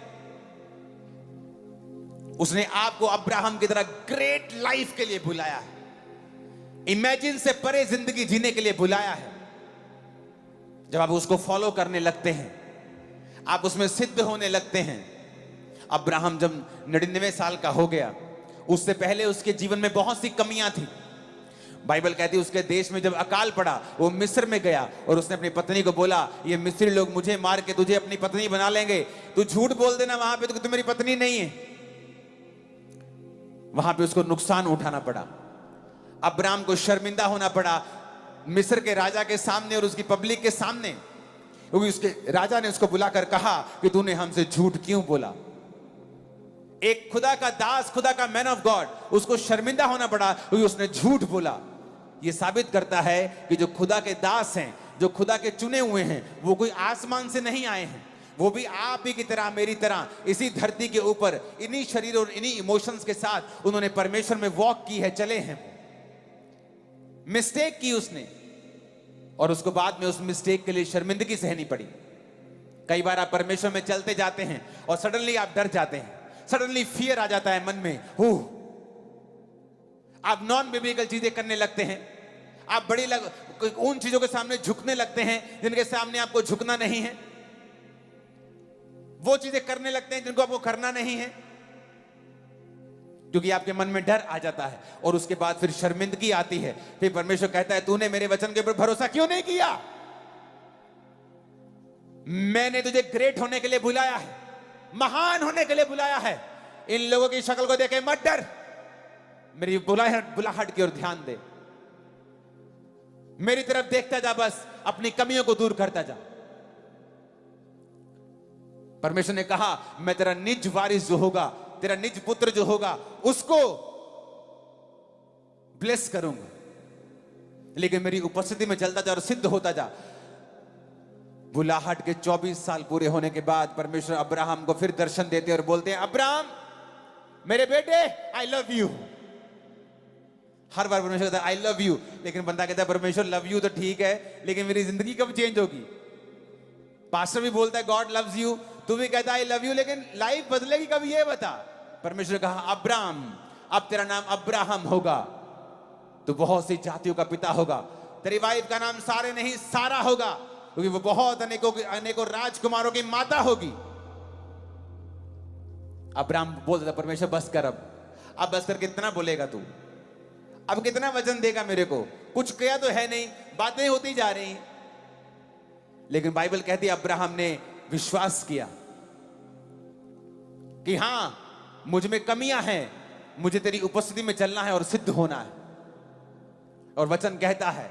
उसने आपको अब्राहम की तरह ग्रेट लाइफ के लिए बुलाया है, इमेजिन से परे जिंदगी जीने के लिए बुलाया है। जब आप उसको फॉलो करने लगते हैं, आप उसमें सिद्ध होने लगते हैं। अब्राहम जब 99 साल का हो गया, उससे पहले उसके जीवन में बहुत सी कमियां थी। बाइबल कहती है उसके देश में जब अकाल पड़ा, वो मिस्र में गया और उसने अपनी पत्नी को बोला, ये मिस्री लोग मुझे मार के तुझे अपनी पत्नी बना लेंगे, तू झूठ बोल देना वहां पे तो तू मेरी पत्नी नहीं है। वहां पे उसको नुकसान उठाना पड़ा, अब्राहम को शर्मिंदा होना पड़ा मिस्र के राजा के सामने और उसकी पब्लिक के सामने, क्योंकि उसके राजा ने उसको बुलाकर कहा कि तूने हमसे झूठ क्यों बोला। एक खुदा का दास, खुदा का मैन ऑफ गॉड, उसको शर्मिंदा होना पड़ा क्योंकि उसने झूठ बोला। यह साबित करता है कि जो खुदा के दास हैं, जो खुदा के चुने हुए हैं, वो कोई आसमान से नहीं आए हैं, वो भी आप ही की तरह, मेरी तरह इसी धरती के ऊपर इन्हीं शरीर और इन्हीं इमोशंस के साथ उन्होंने परमेश्वर में वॉक की है, चले हैं। मिस्टेक की उसने, और उसको बाद में उस मिस्टेक के लिए शर्मिंदगी सहनी पड़ी। कई बार आप परमेश्वर में चलते जाते हैं और सडनली आप डर जाते हैं, सडनली फियर आ जाता है मन में, आप नॉन बिब्लिकल चीजें करने लगते हैं, आप उन चीजों के सामने झुकने लगते हैं जिनके सामने आपको झुकना नहीं है, वो चीजें करने लगते हैं जिनको आपको करना नहीं है, क्योंकि आपके मन में डर आ जाता है और उसके बाद फिर शर्मिंदगी आती है। फिर परमेश्वर कहता है तूने मेरे वचन के ऊपर भरोसा क्यों नहीं किया? मैंने तुझे ग्रेट होने के लिए बुलाया है, महान होने के लिए बुलाया है। इन लोगों की शक्ल को देखे मत डर, मेरी बुलाहट की ओर ध्यान दे, मेरी तरफ देखता जा, बस अपनी कमियों को दूर करता जा। परमेश्वर ने कहा मैं तेरा निज वारिस जो होगा, तेरा निज पुत्र जो होगा, उसको ब्लेस करूंगा, लेकिन मेरी उपस्थिति में चलता जा और सिद्ध होता जा। बुलाहट के 24 साल पूरे होने के बाद परमेश्वर अब्राहम को फिर दर्शन देते और बोलते हैं अब्राहम मेरे बेटे, आई लव यू। हर बार परमेश्वर कहता है आई लव यू, लेकिन बंदा कहता है परमेश्वर लव यू तो ठीक है, लेकिन मेरी जिंदगी कब चेंज होगी? पास्टर भी बोलता है गॉड लव्स यू, तू भी कहता है आई लव यू, लेकिन लाइफ बदलेगी कब ये बता। परमेश्वर ने कहा अब्राहम, अब तेरा नाम अब्राहम होगा, तो बहुत सी जातियों का पिता होगा। तेरी वाइफ का नाम सारे नहीं सारा होगा, क्योंकि वो बहुत अनेकों राजकुमारों की माता होगी। अब्राहम बोल देता परमेश्वर बस कर, अब बस कर, कितना बोलेगा तू, अब कितना वचन देगा मेरे को? कुछ किया तो है नहीं, बातें होती जा रही। लेकिन बाइबल कहती है अब्राहम ने विश्वास किया कि हां मुझ में कमियां हैं, मुझे तेरी उपस्थिति में चलना है और सिद्ध होना है। और वचन कहता है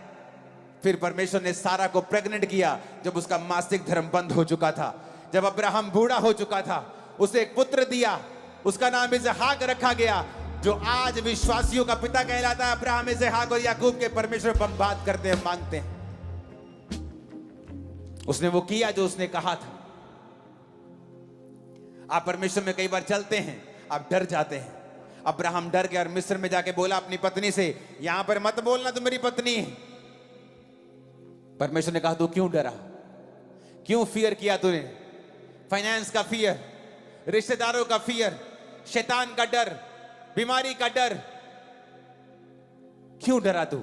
फिर परमेश्वर ने सारा को प्रेग्नेंट किया जब उसका मासिक धर्म बंद हो चुका था, जब अब्राहम बूढ़ा हो चुका था, उसे एक पुत्र दिया, उसका नाम इसहाक रखा गया, जो आज विश्वासियों का पिता कहलाता है। अब्राहम, इसहाक और याकूब के परमेश्वर हम बात करते हैं, मांगते हैं। उसने वो किया जो उसने कहा था। आप परमेश्वर में कई बार चलते हैं, आप डर जाते हैं। अब्राहम डर गया और मिस्र में जाके बोला अपनी पत्नी से, यहां पर मत बोलना तो मेरी पत्नी है। परमेश्वर ने कहा तू क्यों डरा, क्यों फियर किया तूने? फाइनेंस का फियर, रिश्तेदारों का फियर, शैतान का डर, बीमारी का डर, क्यों डरा तू?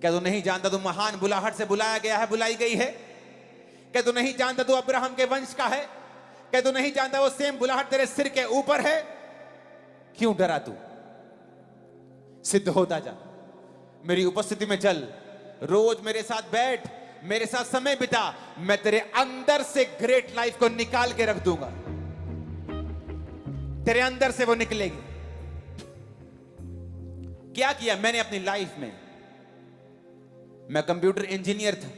क्या तू नहीं जानता तू महान बुलाहट से बुलाया गया है, बुलाई गई है? क्या तू नहीं जानता तू अब्राहम के वंश का है? क्या तू नहीं जानता वो सेम बुलाहट तेरे सिर के ऊपर है? क्यों डरा तू? सिद्ध होता जा, मेरी उपस्थिति में चल, रोज मेरे साथ बैठ, मेरे साथ समय बिता, मैं तेरे अंदर से ग्रेट लाइफ को निकाल के रख दूंगा। तेरे अंदर से वो निकलेगी। क्या किया मैंने अपनी लाइफ में? मैं कंप्यूटर इंजीनियर था।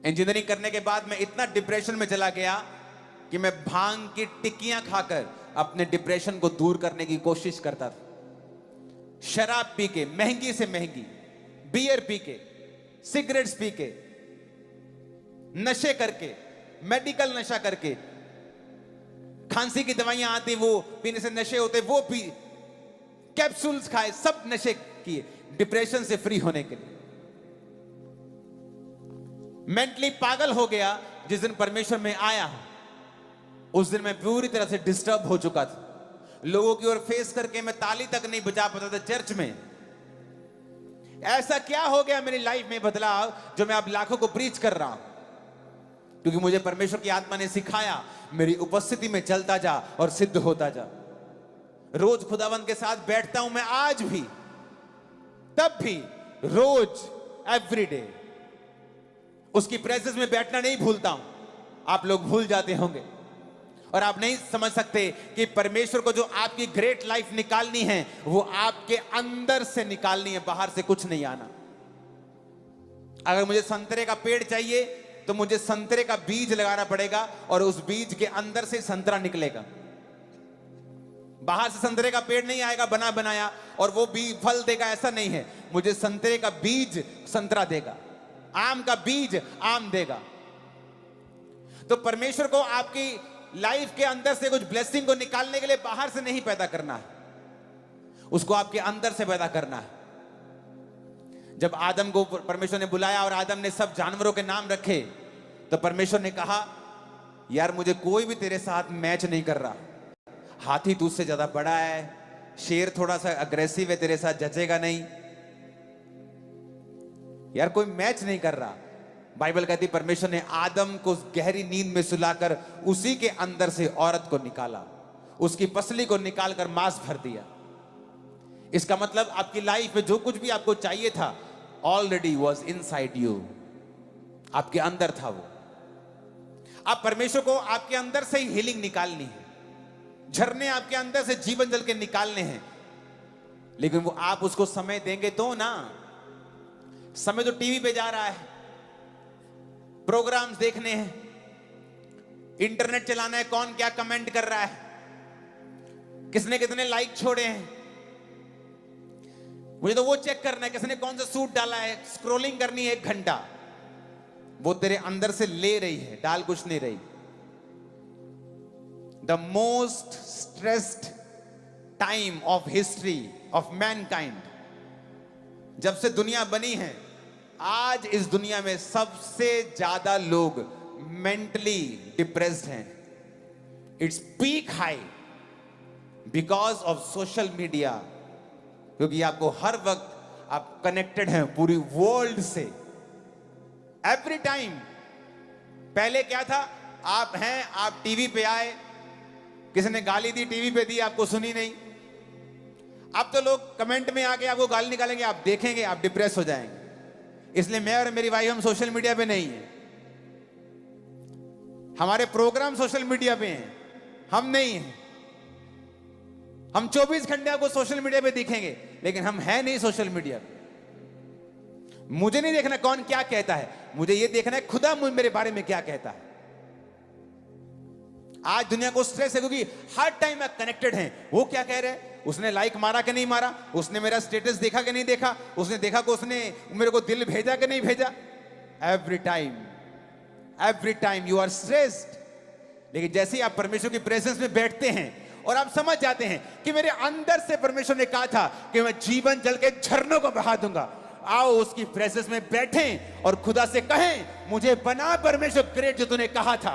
इंजीनियरिंग करने के बाद मैं इतना डिप्रेशन में चला गया कि मैं भांग की टिक्कियां खाकर अपने डिप्रेशन को दूर करने की कोशिश करता था। शराब पी के, महंगी से महंगी बियर पी के, सिगरेट्स पी के, नशे करके, मेडिकल नशा करके, खांसी की दवाइयां आती वो पीने से नशे होते, वो पी, कैप्सूल्स खाए, सब नशे किए डिप्रेशन से फ्री होने के लिए। मेंटली पागल हो गया। जिस दिन परमेश्वर में आया उस दिन मैं पूरी तरह से डिस्टर्ब हो चुका था। लोगों की ओर फेस करके मैं ताली तक नहीं बजा पाता था चर्च में। ऐसा क्या हो गया मेरी लाइफ में बदलाव जो मैं अब लाखों को प्रीच कर रहा हूं? क्योंकि मुझे परमेश्वर की आत्मा ने सिखाया, मेरी उपस्थिति में चलता जा और सिद्ध होता जा। रोज खुदावंद के साथ बैठता हूं मैं, आज भी, तब भी, रोज, एवरीडे उसकी प्रेजेंस में बैठना नहीं भूलता हूं। आप लोग भूल जाते होंगे और आप नहीं समझ सकते कि परमेश्वर को जो आपकी ग्रेट लाइफ निकालनी है वो आपके अंदर से निकालनी है, बाहर से कुछ नहीं आना। अगर मुझे संतरे का पेड़ चाहिए तो मुझे संतरे का बीज लगाना पड़ेगा और उस बीज के अंदर से संतरा निकलेगा। बाहर से संतरे का पेड़ नहीं आएगा बना बनाया और वो बीज फल देगा, ऐसा नहीं है। मुझे संतरे का बीज संतरा देगा, आम का बीज आम देगा। तो परमेश्वर को आपकी लाइफ के अंदर से कुछ ब्लेसिंग को निकालने के लिए बाहर से नहीं पैदा करना है, उसको आपके अंदर से पैदा करना है। जब आदम को परमेश्वर ने बुलाया और आदम ने सब जानवरों के नाम रखे तो परमेश्वर ने कहा यार मुझे कोई भी तेरे साथ मैच नहीं कर रहा। हाथी तुझसे ज्यादा बड़ा है, शेर थोड़ा सा अग्रेसिव है, तेरे साथ जचेगा नहीं, यार कोई मैच नहीं कर रहा। बाइबल कहती परमेश्वर ने आदम को गहरी नींद में सुलाकर उसी के अंदर से औरत को निकाला, उसकी पसली को निकालकर मांस भर दिया। इसका मतलब आपकी लाइफ में जो कुछ भी आपको चाहिए था ऑलरेडी वॉज इनसाइड यू, आपके अंदर था वो। आप परमेश्वर को आपके अंदर से ही हीलिंग निकालनी है, झरने आपके अंदर से जीवन जल के निकालने हैं, लेकिन वो आप उसको समय देंगे तो ना। समय तो टीवी पे जा रहा है, प्रोग्राम्स देखने हैं, इंटरनेट चलाना है, कौन क्या कमेंट कर रहा है, किसने कितने लाइक छोड़े हैं, मुझे तो वो चेक करना है किसने कौन सा सूट डाला है, स्क्रॉलिंग करनी है 1 घंटा। वो तेरे अंदर से ले रही है, डाल कुछ नहीं रही। The most stressed time of history of Mankind, जब से दुनिया बनी है, आज इस दुनिया में सबसे ज्यादा लोग मेंटली डिप्रेस्ड हैं। Its peak high because of social media, क्योंकि आपको हर वक्त आप कनेक्टेड हैं पूरी वर्ल्ड से, एवरी टाइम। पहले क्या था, आप हैं, आप टीवी पे आए, किसी ने गाली दी टीवी पे दी, आपको सुनी नहीं। अब तो लोग कमेंट में आके आपको गाली निकालेंगे, आप देखेंगे, आप डिप्रेस हो जाएंगे। इसलिए मैं और मेरी वाइफ हम सोशल मीडिया पे नहीं है, हमारे प्रोग्राम सोशल मीडिया पे हैं, हम नहीं हैं। हम 24 घंटे आपको सोशल मीडिया पे दिखेंगे, लेकिन हम हैं नहीं सोशल मीडिया पे। मुझे नहीं देखना कौन क्या कहता है, मुझे ये देखना है खुदा मेरे बारे में क्या कहता है। आज दुनिया को स्ट्रेस है क्योंकि हर टाइम मैं कनेक्टेड हैं, वो क्या कह रहे हैं, उसने लाइक मारा कि नहीं मारा, उसने मेरा स्टेटस देखा कि नहीं देखा, उसने देखा कि उसने मेरे को दिल भेजा कि नहीं भेजा। Every time you are stressed. लेकिन जैसे ही आप परमेश्वर की प्रेजेंस में बैठते हैं और आप समझ जाते हैं कि मेरे अंदर से परमेश्वर ने कहा था कि मैं जीवन जल के झरनों को बहा दूंगा, आओ उसकी प्रेजेंस में बैठें और खुदा से कहें, मुझे बना परमेश्वर ग्रेट जो तूने कहा था।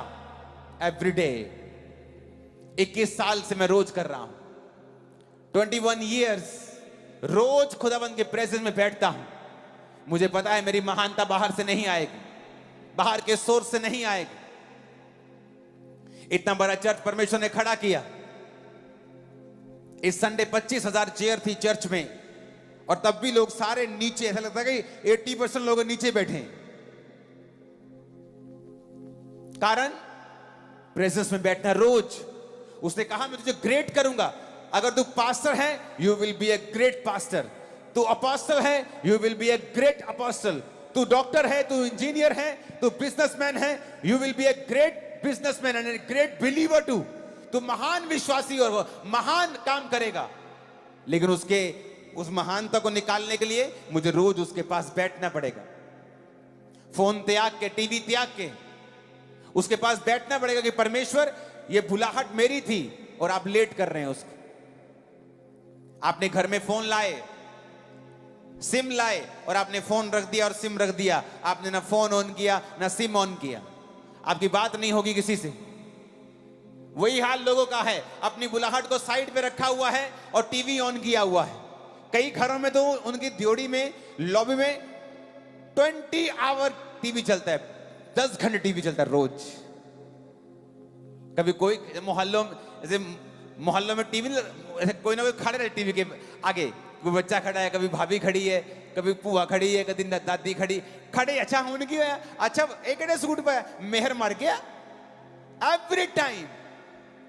एवरी डे 21 साल से मैं रोज कर रहा हूं, 21 इयर्स रोज खुदाबंद के प्रेजेंस में बैठता हूं। मुझे पता है मेरी महानता बाहर से नहीं आएगी, बाहर के सोर्स से नहीं आएगी। इतना बड़ा चर्च परमेश्वर ने खड़ा किया। इस संडे 25,000 चेयर थी चर्च में, और तब भी लोग सारे नीचे, ऐसा लगता है कि 80% लोग नीचे बैठे हैं। कारण प्रेजेंस में बैठना रोज। उसने कहा मैं तुझे ग्रेट करूंगा। अगर तू पास्टर है, you will be a great pastor. तू अपोस्टल है, you will be a great apostle. तू डॉक्टर है, तू इंजीनियर है, तू बिजनेसमैन है, you will be a great businessman and a great believer too. तू महान विश्वासी और महान काम करेगा। लेकिन उस महानता को निकालने के लिए मुझे रोज उसके पास बैठना पड़ेगा। फोन त्याग के, टीवी त्याग के उसके पास बैठना पड़ेगा कि परमेश्वर, ये बुलाहट मेरी थी और आप लेट कर रहे हैं उसको। आपने घर में फोन लाए, सिम लाए, और आपने फोन रख दिया और सिम रख दिया। आपने ना फोन ऑन किया ना सिम ऑन किया। आपकी बात नहीं होगी किसी से। वही हाल लोगों का है, अपनी बुलाहट को साइड पे रखा हुआ है और टीवी ऑन किया हुआ है। कई घरों में तो उनकी ड्योढ़ी में, लॉबी में 20 आवर टीवी चलता है, 10 घंटे टीवी चलता है रोज। कभी कोई मोहल्लों में टीवी, कोई ना कोई खड़े रहे टीवी के आगे। कोई बच्चा खड़ा है, कभी भाभी खड़ी है, कभी पुआ खड़ी है, कभी दादी खड़े। अच्छा उनकी, अच्छा एक सूट पे मेहर मार गया एवरी टाइम।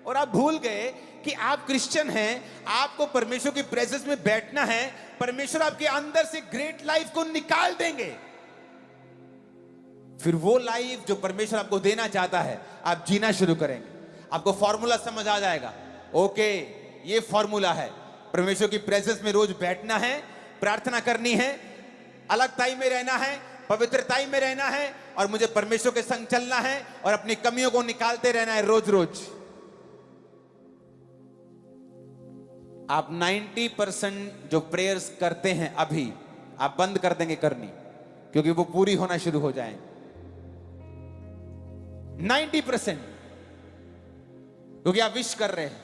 और आप भूल गए कि आप क्रिश्चियन हैं, आपको परमेश्वर की प्रेजेंस में बैठना है। परमेश्वर आपके अंदर से ग्रेट लाइफ को निकाल देंगे। फिर वो लाइफ जो परमेश्वर आपको देना चाहता है, आप जीना शुरू करेंगे। आपको फॉर्मूला समझ आ जाएगा। ओके, ये फॉर्मूला है। परमेश्वर की प्रेजेंस में रोज बैठना है, प्रार्थना करनी है, अलगताई में रहना है, पवित्रताई में रहना है, और मुझे परमेश्वर के संग चलना है और अपनी कमियों को निकालते रहना है रोज रोज। आप 90% जो प्रेयर्स करते हैं अभी, आप बंद कर देंगे करनी, क्योंकि वो पूरी होना शुरू हो जाए। 90%, क्योंकि आप विश कर रहे हैं,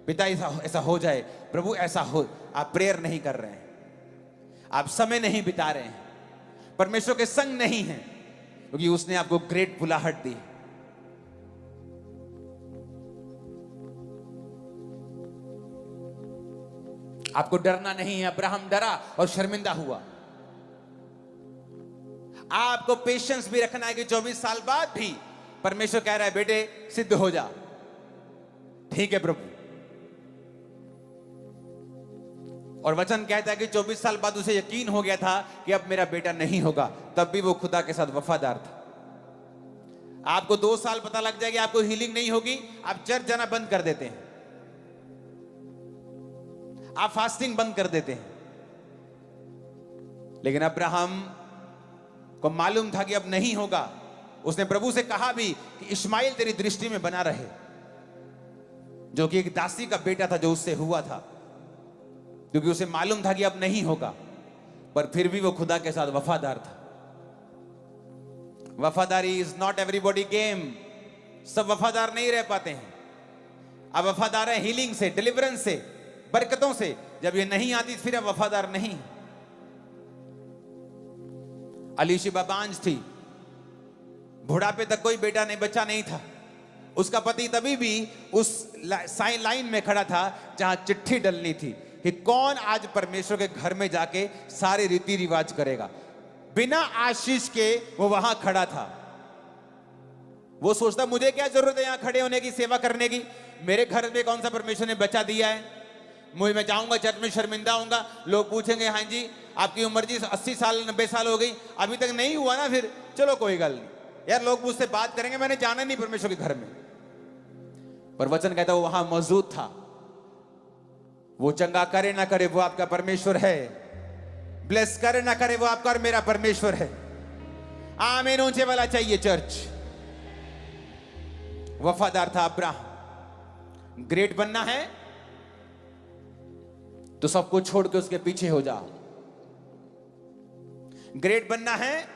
पिता ऐसा हो जाए, प्रभु ऐसा हो। आप प्रेयर नहीं कर रहे हैं, आप समय नहीं बिता रहे हैं, परमेश्वर के संग नहीं हैं, क्योंकि उसने आपको ग्रेट बुलाहट दी। आपको डरना नहीं है। अब्राहम डरा और शर्मिंदा हुआ। आपको पेशेंस भी रखना है कि 24 साल बाद भी परमेश्वर कह रहा है, बेटे सिद्ध हो जा। ठीक है प्रभु। और वचन कहता है कि 24 साल बाद उसे यकीन हो गया था कि अब मेरा बेटा नहीं होगा, तब भी वो खुदा के साथ वफादार था। आपको 2 साल पता लग जाएगा आपको हीलिंग नहीं होगी, आप चर्च जाना बंद कर देते हैं, आप फास्टिंग बंद कर देते हैं। लेकिन अब्राहम को मालूम था कि अब नहीं होगा। उसने प्रभु से कहा भी कि इश्माइल तेरी दृष्टि में बना रहे, जो कि एक दासी का बेटा था जो उससे हुआ था, क्योंकि उसे मालूम था कि अब नहीं होगा। पर फिर भी वो खुदा के साथ वफादार था। वफादारी इज नॉट एवरीबॉडी गेम। सब वफादार नहीं रह पाते हैं। अब वफादार है हीलिंग से, डिलीवरेंस से, बरकतों से। जब ये नहीं आती फिर अब वफादार नहीं। अलीशिबा बांझ थी, बुढ़ापे तक कोई बेटा नहीं, बच्चा नहीं था। उसका पति तभी भी उस लाइन में खड़ा था जहां चिट्ठी डलनी थी कि कौन आज परमेश्वर के घर में जाके सारे रीति रिवाज करेगा। बिना आशीष के वो वहां खड़ा था। वो सोचता मुझे क्या जरूरत है यहां खड़े होने की, सेवा करने की। मेरे घर में कौन सा परमेश्वर ने बच्चा दिया है। मैं जाऊंगा चर्च में, शर्मिंदा होऊंगा, लोग पूछेंगे हाँ जी आपकी उम्र जी 80 साल 90 साल हो गई, अभी तक नहीं हुआ ना, फिर चलो कोई गल नहीं यार, लोग मुझसे बात करेंगे, मैंने जाना नहीं परमेश्वर के घर में। पर वचन कहता वो वहां मौजूद था। वो चंगा करे ना करे वो आपका परमेश्वर है, ब्लेस करे ना करे वो आपका और मेरा परमेश्वर है। आमीन ऊंचे वाला चाहिए चर्च। वफादार था अब्राहम। ग्रेट बनना है तो सब कुछ छोड़ के उसके पीछे हो जाओ। ग्रेट बनना है,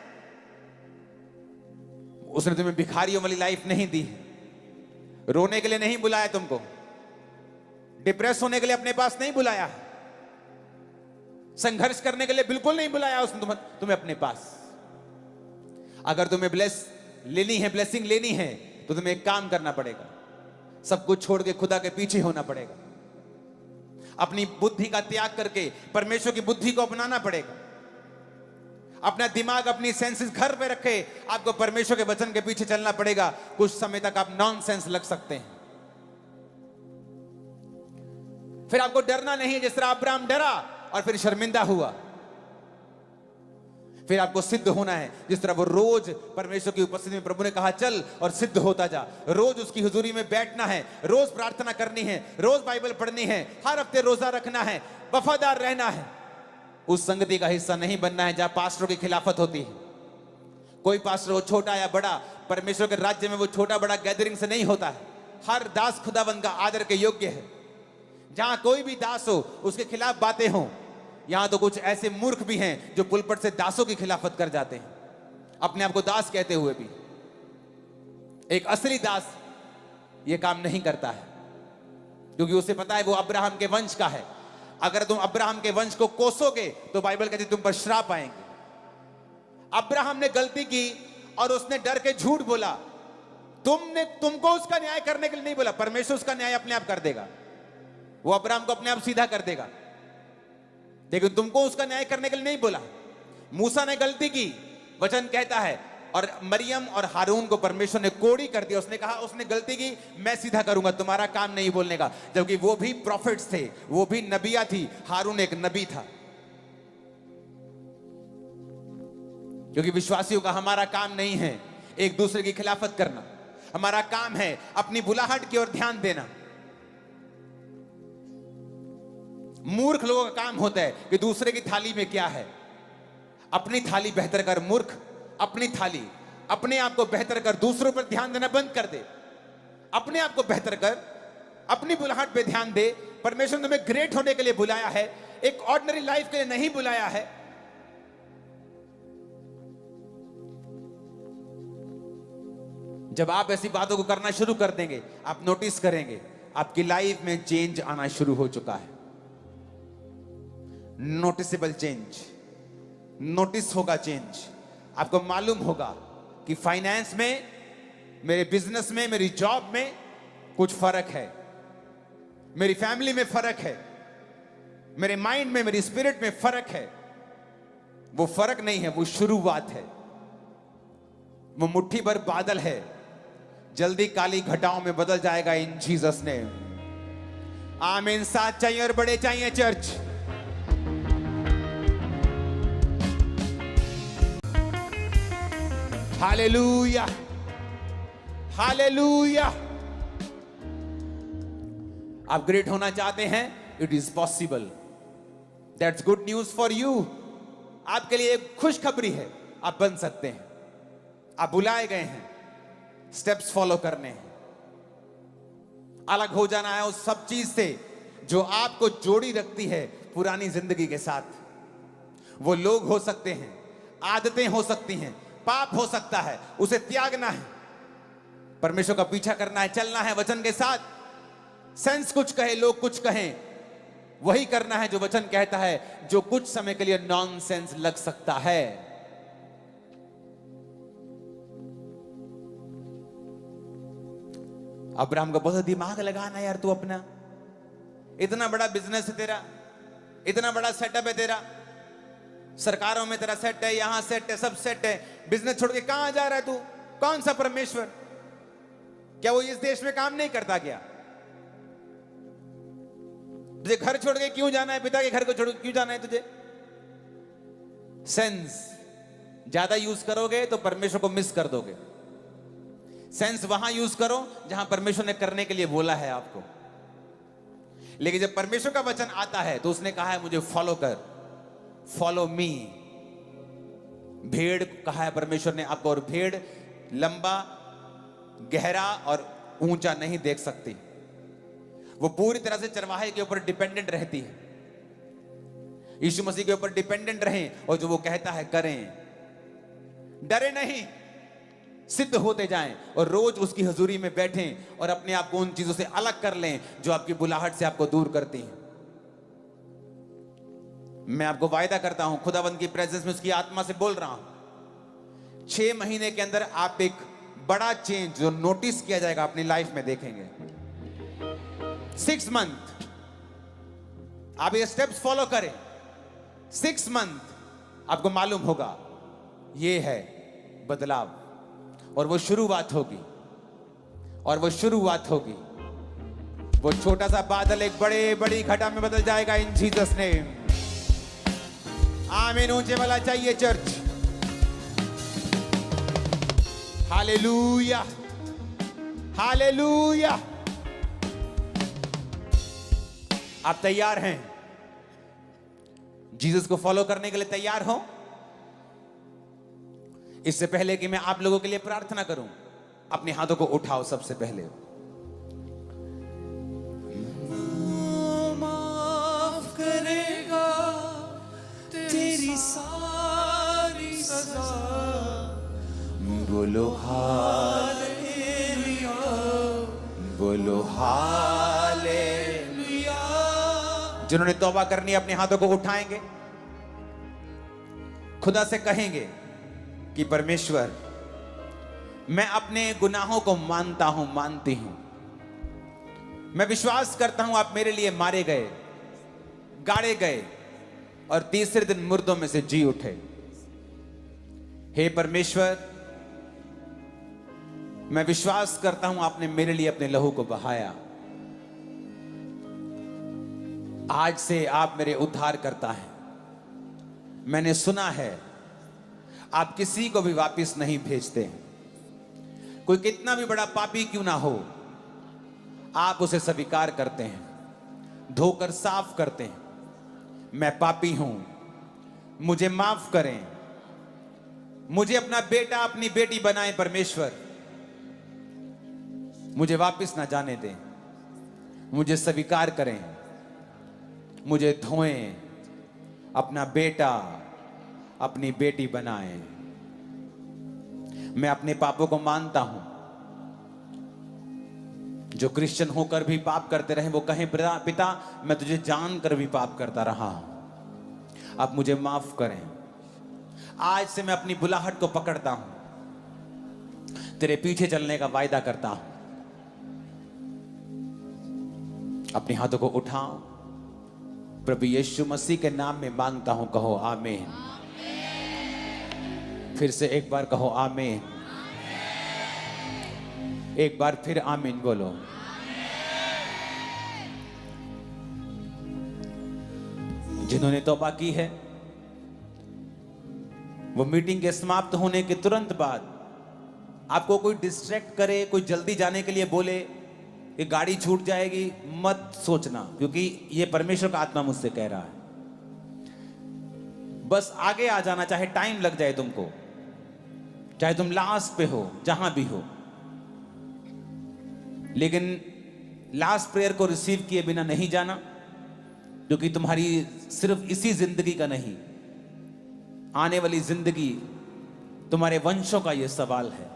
उसने तुम्हें भिखारियों वाली लाइफ नहीं दी। रोने के लिए नहीं बुलाया तुमको, डिप्रेस होने के लिए अपने पास नहीं बुलाया, संघर्ष करने के लिए बिल्कुल नहीं बुलाया उसने तुम्हें अपने पास। अगर तुम्हें ब्लेसिंग लेनी है तो तुम्हें एक काम करना पड़ेगा, सब कुछ छोड़ के खुदा के पीछे होना पड़ेगा। अपनी बुद्धि का त्याग करके परमेश्वर की बुद्धि को अपनाना पड़ेगा। अपना दिमाग, अपनी सेंसेस घर पे रखे, आपको परमेश्वर के वचन के पीछे चलना पड़ेगा। कुछ समय तक आप नॉनसेंस लग सकते हैं, फिर आपको डरना नहीं जिस तरह अब्राहम डरा और फिर शर्मिंदा हुआ। फिर आपको सिद्ध होना है जिस तरह वो रोज परमेश्वर की उपस्थिति में प्रभु ने कहा चल और सिद्ध होता जा। रोज उसकी हुजूरी में बैठना है, रोज प्रार्थना करनी है, रोज बाइबल पढ़नी है, हर हफ्ते रोजा रखना है, वफादार रहना है। उस संगति का हिस्सा नहीं बनना है जहां पास्टरों की खिलाफत होती है। कोई पास्टर हो छोटा या बड़ा, परमेश्वर के राज्य में वो छोटा बड़ा गैदरिंग से नहीं होता है। हर दास खुदावंद का आदर के योग्य है। जहां कोई भी दास हो उसके खिलाफ बातें हों। यहां तो कुछ ऐसे मूर्ख भी हैं जो पुलपट से दासों की खिलाफत कर जाते हैं, अपने आप को दास कहते हुए भी। एक असली दास ये काम नहीं करता है, क्योंकि उसे पता है वो अब्राहम के वंश का है। अगर तुम अब्राहम के वंश को कोसोगे तो बाइबल कहती है तुम पर श्राप आएंगे। अब्राहम ने गलती की और उसने डर के झूठ बोला। तुमको उसका न्याय करने के लिए नहीं बोला, परमेश्वर उसका न्याय अपने आप कर देगा। वो अब्राहम को अपने आप सीधा कर देगा, लेकिन तुमको उसका न्याय करने के लिए नहीं बोला। मूसा ने गलती की, वचन कहता है, और मरियम और हारून को परमेश्वर ने कोड़ी कर दिया। उसने कहा उसने गलती की, मैं सीधा करूंगा, तुम्हारा काम नहीं बोलने का। जबकि वो भी प्रॉफिट्स थे, वो भी नबिया थी। हारून एक नबी था। क्योंकि विश्वासियों का हमारा काम नहीं है एक दूसरे की खिलाफत करना, हमारा काम है अपनी बुलाहट की ओर ध्यान देना। मूर्ख लोगों का काम होता है कि दूसरे की थाली में क्या है, अपनी थाली बेहतर कर। मूर्ख अपनी थाली, अपने आप को बेहतर कर, दूसरों पर ध्यान देना बंद कर दे। अपने आप को बेहतर कर, अपनी बुलाहट पे ध्यान दे। परमेश्वर ने तुम्हें ग्रेट होने के लिए बुलाया है, एक ऑर्डिनरी लाइफ के लिए नहीं बुलाया है। जब आप ऐसी बातों को करना शुरू कर देंगे, आप नोटिस करेंगे आपकी लाइफ में चेंज आना शुरू हो चुका है। नोटिसेबल चेंज, नोटिस होगा चेंज। आपको मालूम होगा कि फाइनेंस में, मेरे बिजनेस में, मेरी जॉब में कुछ फर्क है, मेरी फैमिली में फर्क है, मेरे माइंड में, मेरी स्पिरिट में फर्क है। वो फर्क नहीं है, वो शुरुआत है। वो मुट्ठी भर बादल है, जल्दी काली घटाओं में बदल जाएगा इन जीसस नेम। आमीन। साथ चाहिए और बड़े चाहिए चर्च। Hallelujah, hallelujah. आप ग्रेट होना चाहते हैं, it is possible. That's good news for you. आपके लिए एक खुशखबरी है, आप बन सकते हैं। आप बुलाए गए हैं, स्टेप्स फॉलो करने हैं। अलग हो जाना है उस सब चीज से जो आपको जोड़ी रखती है पुरानी जिंदगी के साथ। वो लोग हो सकते हैं, आदतें हो सकती हैं, पाप हो सकता है, उसे त्यागना है। परमेश्वर का पीछा करना है, चलना है वचन के साथ। सेंस कुछ कहे, लोग कुछ कहें, वही करना है जो वचन कहता है, जो कुछ समय के लिए नॉनसेंस लग सकता है। अब्राहम को बहुत दिमाग लगाना यार, तू अपना इतना बड़ा बिजनेस है तेरा, इतना बड़ा सेटअप है तेरा, सरकारों में तेरा सेट है, यहां सेट है, सब सेट है। बिजनेस छोड़ के कहां जा रहा है तू? कौन सा परमेश्वर? क्या वो इस देश में काम नहीं करता क्या? तुझे घर छोड़ के क्यों जाना है? पिता के घर को छोड़ के क्यों जाना है तुझे? सेंस ज्यादा यूज करोगे तो परमेश्वर को मिस कर दोगे। सेंस वहां यूज करो जहां परमेश्वर ने करने के लिए बोला है आपको। लेकिन जब परमेश्वर का वचन आता है तो उसने कहा है मुझे फॉलो कर, फॉलो मी, भेड़ कहा है परमेश्वर ने आपको, और भेड़ लंबा, गहरा और ऊंचा नहीं देख सकती। वो पूरी तरह से चरवाहे के ऊपर डिपेंडेंट रहती है। यीशु मसीह के ऊपर डिपेंडेंट रहें और जो वो कहता है करें, डरे नहीं, सिद्ध होते जाएं और रोज उसकी हजूरी में बैठें और अपने आप को उन चीजों से अलग कर लें जो आपकी बुलाहट से आपको दूर करती हैं। मैं आपको वायदा करता हूं, खुदावंद की प्रेजेंस में उसकी आत्मा से बोल रहा हूं, 6 महीने के अंदर आप एक बड़ा चेंज जो नोटिस किया जाएगा अपनी लाइफ में देखेंगे। 6 मंथ आप ये स्टेप्स फॉलो करें, 6 मंथ आपको मालूम होगा ये है बदलाव, और वो शुरुआत होगी, और वो शुरुआत होगी। वो छोटा सा बादल एक बड़ी घटा में बदल जाएगा इन जीसस नेम। आमीन। ऊंचे वाला चाहिए चर्च। Hallelujah, hallelujah. आप तैयार हैं? जीसस को फॉलो करने के लिए तैयार हो? इससे पहले कि मैं आप लोगों के लिए प्रार्थना करूं, अपने हाथों को उठाओ सबसे पहले। माफ करेगा तेरी सारी सजा। बोलो हालेलुया, बोलो हालेलुया। जिन्होंने तौबा करनी है अपने हाथों को उठाएंगे, खुदा से कहेंगे कि परमेश्वर, मैं अपने गुनाहों को मानता हूं, मानती हूं। मैं विश्वास करता हूं आप मेरे लिए मारे गए, गाड़े गए और तीसरे दिन मुर्दों में से जी उठे। हे परमेश्वर, मैं विश्वास करता हूं आपने मेरे लिए अपने लहू को बहाया। आज से आप मेरे उद्धार करता है। मैंने सुना है आप किसी को भी वापस नहीं भेजते। कोई कितना भी बड़ा पापी क्यों ना हो, आप उसे स्वीकार करते हैं, धोकर साफ करते हैं। मैं पापी हूं, मुझे माफ करें, मुझे अपना बेटा अपनी बेटी बनाएं परमेश्वर, मुझे वापस ना जाने दें, मुझे स्वीकार करें, मुझे धोएं, अपना बेटा अपनी बेटी बनाएं। मैं अपने पापों को मानता हूं। जो क्रिश्चियन होकर भी पाप करते रहे वो कहें, पिता मैं तुझे जानकर भी पाप करता रहा हूं, आप मुझे माफ करें। आज से मैं अपनी बुलाहट को पकड़ता हूं, तेरे पीछे चलने का वायदा करता हूं। अपने हाथों को उठाओ, प्रभु यीशु मसीह के नाम में मांगता हूं, कहो आमीन। फिर से एक बार कहो आमीन। एक बार फिर आमीन बोलो। जिन्होंने तौबा की है, वो मीटिंग के समाप्त होने के तुरंत बाद आपको कोई डिस्ट्रैक्ट करे, कोई जल्दी जाने के लिए बोले कि गाड़ी छूट जाएगी, मत सोचना, क्योंकि ये परमेश्वर का आत्मा मुझसे कह रहा है। बस आगे आ जाना, चाहे टाइम लग जाए तुमको, चाहे तुम लास्ट पे हो, जहां भी हो, लेकिन लास्ट प्रेयर को रिसीव किए बिना नहीं जाना, क्योंकि तुम्हारी सिर्फ इसी जिंदगी का नहीं, आने वाली जिंदगी, तुम्हारे वंशों का यह सवाल है।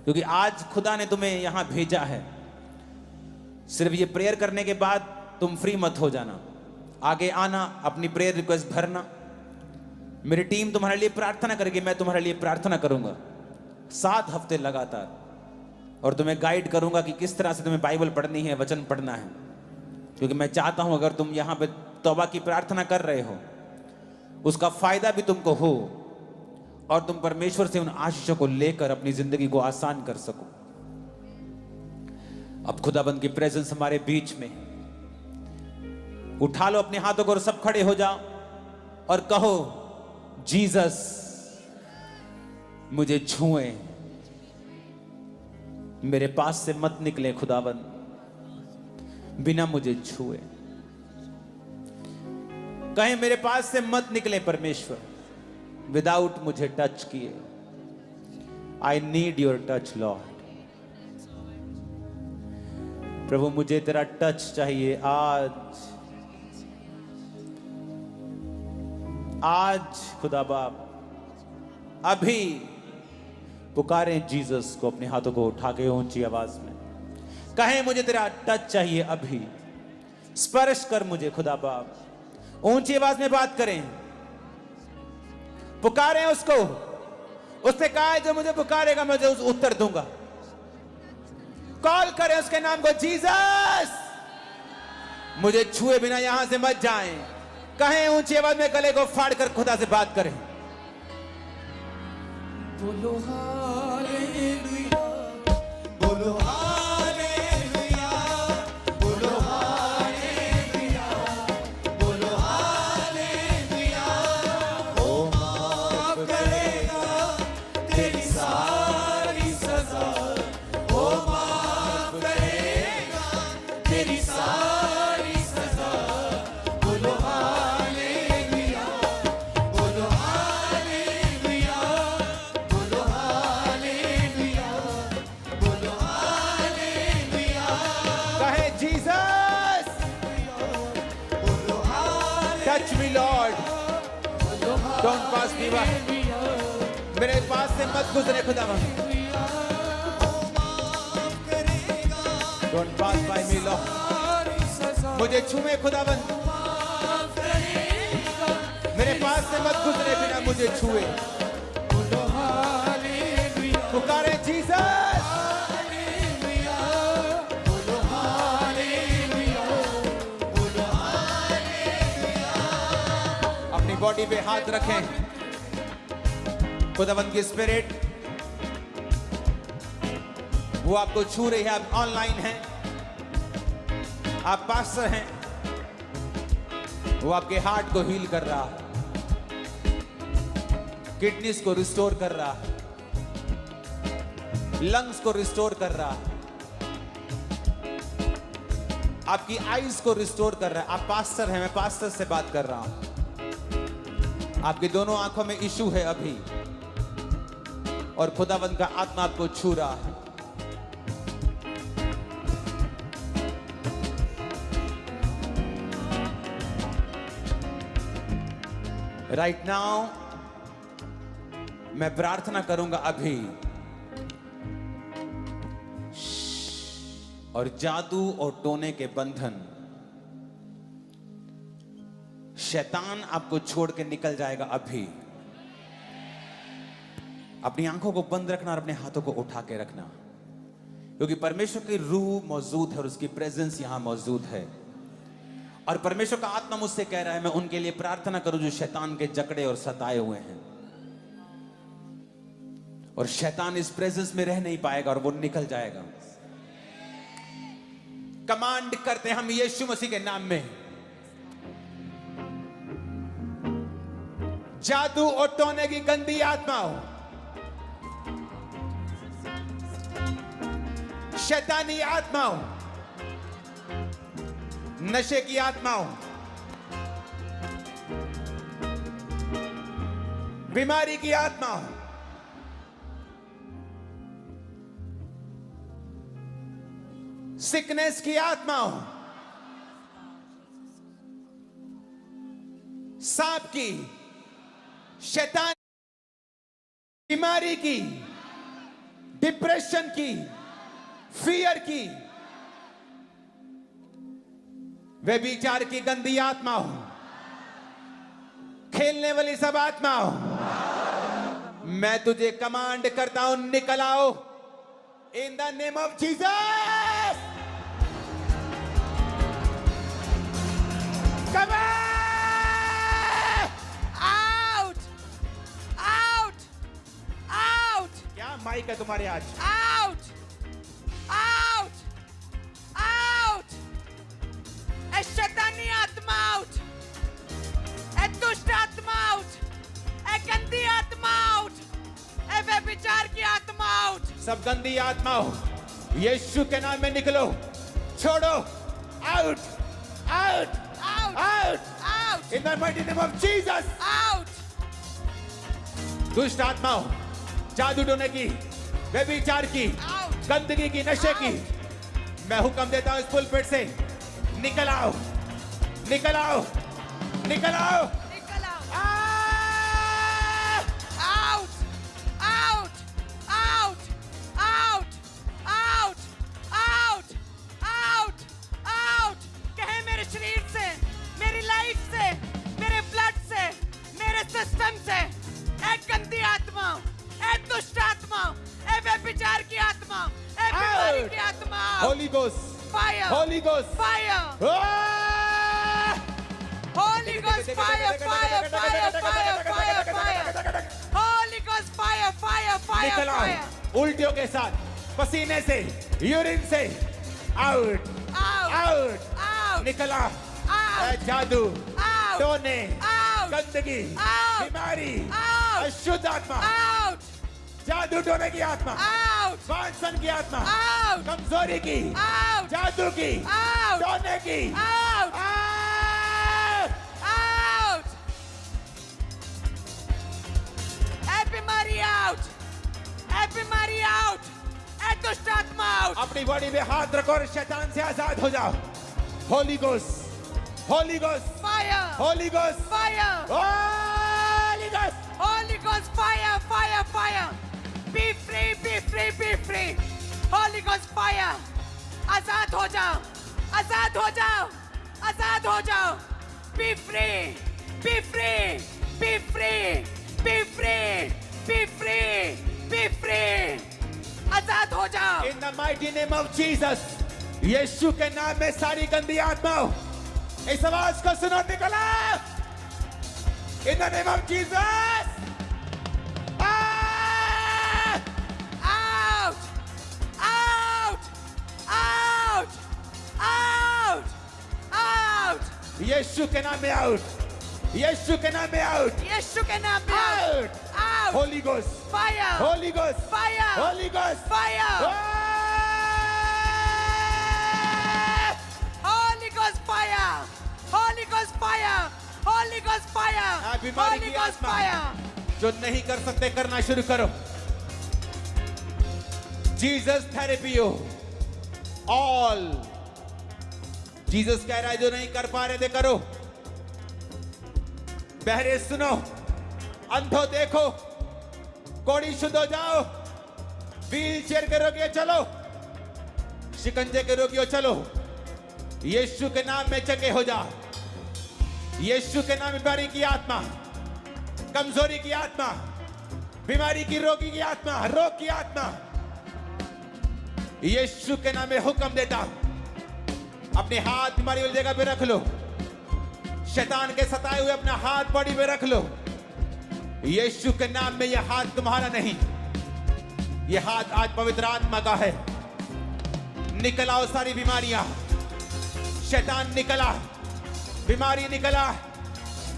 क्योंकि आज खुदा ने तुम्हें यहां भेजा है, सिर्फ ये प्रेयर करने के बाद तुम फ्री मत हो जाना, आगे आना, अपनी प्रेयर रिक्वेस्ट भरना। मेरी टीम तुम्हारे लिए प्रार्थना करेगी, मैं तुम्हारे लिए प्रार्थना करूंगा 7 हफ्ते लगातार, और तुम्हें गाइड करूंगा कि किस तरह से तुम्हें बाइबल पढ़नी है, वचन पढ़ना है। क्योंकि मैं चाहता हूं अगर तुम यहां पे तौबा की प्रार्थना कर रहे हो, उसका फायदा भी तुमको हो और तुम परमेश्वर से उन आशीषों को लेकर अपनी जिंदगी को आसान कर सको। अब खुदाबंद की प्रेजेंस हमारे बीच में, उठा लो अपने हाथों को और सब खड़े हो जाओ और कहो, जीसस मुझे छुए, मेरे पास से मत निकले खुदाबंद बिना मुझे छुए। कहें, मेरे पास से मत निकले परमेश्वर, विदाउट मुझे टच किए। I need your touch Lord. प्रभु मुझे तेरा टच चाहिए आज खुदा बाप। अभी पुकारें जीसस को, अपने हाथों को उठा के ऊंची आवाज में कहें मुझे तेरा टच चाहिए अभी, स्पर्श कर मुझे खुदा बाप। ऊंची आवाज में बात करें, पुकारें उसको। उसने कहा है जो मुझे पुकारेगा मैं उसे उत्तर दूंगा। कॉल करें उसके नाम को, जीसस मुझे छुए बिना यहां से मत जाएं। कहें ऊंची आवाज में, गले को फाड़ कर खुदा से बात करें। बोलो हालेलुया, बोलो हालेलुया, बोलो हालेलुया, बोलो हालेलुया। ओ माफ करेगा तेरी सारी सजा, ओ माफ करेगा तेरी सारी सजा। बोलो हालेलुया, बोलो हालेलुया, बोलो हालेलुया, बोलो हालेलुया। कहे जीसस बोलो hallelujah, touch me Lord, don't pass me by. मेरे पास से मत गुजरे खुदा, don't pass by me Lord. मुझे छुए खुदावन, मेरे पास से मत गुजरे बिना मुझे छुए। पुकारे जीसस। अपनी बॉडी पे हाथ रखें। खुदावन की स्पिरिट वो आपको छू रही है। आप ऑनलाइन हैं, आप पास्टर हैं, वो आपके हार्ट को हील कर रहा है, किडनीज को रिस्टोर कर रहा है, लंग्स को रिस्टोर कर रहा है, आपकी आईज को रिस्टोर कर रहा है। आप पास्टर हैं, मैं पास्टर से बात कर रहा हूं। आपकी दोनों आंखों में इशू है अभी, और खुदावंद का आत्मा आपको छू रहा है। राइट नाउ मैं प्रार्थना करूंगा अभी, और जादू और टोने के बंधन, शैतान आपको छोड़ के निकल जाएगा अभी। अपनी आंखों को बंद रखना और अपने हाथों को उठा के रखना, क्योंकि परमेश्वर की रूह मौजूद है और उसकी प्रेजेंस यहां मौजूद है। और परमेश्वर का आत्मा मुझसे कह रहा है मैं उनके लिए प्रार्थना करूं जो शैतान के जकड़े और सताए हुए हैं, और शैतान इस प्रेजेंस में रह नहीं पाएगा और वो निकल जाएगा। कमांड करते हैं हम यीशु मसीह के नाम में, जादू और टोने की गंदी आत्माओं, शैतानी आत्माओं, नशे की आत्माओं, बीमारी की आत्माओं, सिकनेस की आत्माओं, सांप की, शैतान बीमारी की, डिप्रेशन की, फियर की, व्यभिचार की गंदी आत्माओं, खेलने वाली सब आत्माओं, मैं तुझे कमांड करता हूं निकल आओ in the name of Jesus. Come out, out, out, क्या माइक है तुम्हारे आज? Out, out, out. ए शैतानी आत्मा आउट, ए दुष्ट आत्मा आउट, ए गंदी आत्मा आउट, ए व्यभिचार की आत्मा आउट। सब गंदी आत्माओं यीशु के नाम में निकलो, छोड़ो, out, out, out, out, out, in the mighty name of Jesus. Out, दुष्ट आत्माओं, जादू टोने की, व्यभिचार की, गंदगी की, नशे की, मैं हुक्म देता हूं इस पुलपिट से, निकल आओ, निकल आओ, निकल आओ, निकल आओ। Out out out out out out out out. कहे मेरे शरीर से, मेरी लाइफ से, मेरे ब्लड से, मेरे सिस्टम से, ए गंदी आत्मा, ए दुष्ट आत्मा, ए व्यभिचार की आत्मा, ए बीमारी की आत्मा, Holi ghost, fire, Holi ghost, fire, Holi ghost, fire, fire, fire, fire, fire, fire, Holi ghost, fire, fire, fire, निकल आओ, फायर। उल्टियों के साथ, पसीने से, यूरिन से, आउट, आउट, आउट, निकल आओ, आउट, जादू, आउट, टोने, आउट, गंदगी, आउट, बीमारी, आउट, अशुद्ध आत्मा, आउट, जादू टोने की आत्मा, आउट, वांछन की आत्मा, आउट, कमजोरी की, आउट, जादू की, आउट, टोने की, आउट, आउट, ए बीमारी आउट, ए बीमारी आउट, ए दुष्ट आत्मा आउट। अपनी बॉडी में हाथ रखो और शैतान से आजाद हो जाओ। Holi ghost, Holi ghost, fire, Holi ghost, fire, Holi ghost, Holy Ghost fire, fire, fire. Be free, be free, be free. Holy Ghost fire. आजाद हो जाओ, आजाद हो जाओ, आजाद हो जाओ. Be free, be free, be free, be free, be free, be free. आजाद हो जाओ. In the mighty name of Jesus, यीशु के नाम में सारी गंदी आत्माओं, इस आवाज को सुनो, निकला। In the name of Jesus. Out, out, out, out, out. यीशु के नाम में आउट, यीशु के नाम में आउट, यीशु के नाम में out, out. Holi ghost, Fire, Holi ghost, fire, Holi ghost, fire. Holy Ghost fire! Holy Ghost fire! Holy Ghost fire! बीमारी Holy की Ghost आत्मा fire! जो नहीं कर सकते करना शुरू करो। जीसस थेरेपी हो, ऑल जीसस कह रहा है जो नहीं कर पा रहे थे करो। बहरे सुनो, अंधो देखो, कोड़ी शुद्ध हो जाओ, व्हील चेयर के रोगियों चलो, शिकंजे के रोगियों चलो, यीशु के नाम में चंगे हो जाओ। यीशु के नाम में बीमारी की आत्मा, कमजोरी की आत्मा, बीमारी की रोगी की आत्मा, रोग की आत्मा, यीशु के नाम में हुक्म देता हूं, अपने हाथ बीमारी वाली जगह पे रख लो। शैतान के सताए हुए अपना हाथ बॉडी पे रख लो। यीशु के नाम में यह हाथ तुम्हारा नहीं, यह हाथ आज पवित्र आत्मा का है। निकल आओ सारी बीमारियां, शैतान निकला, बीमारी निकला,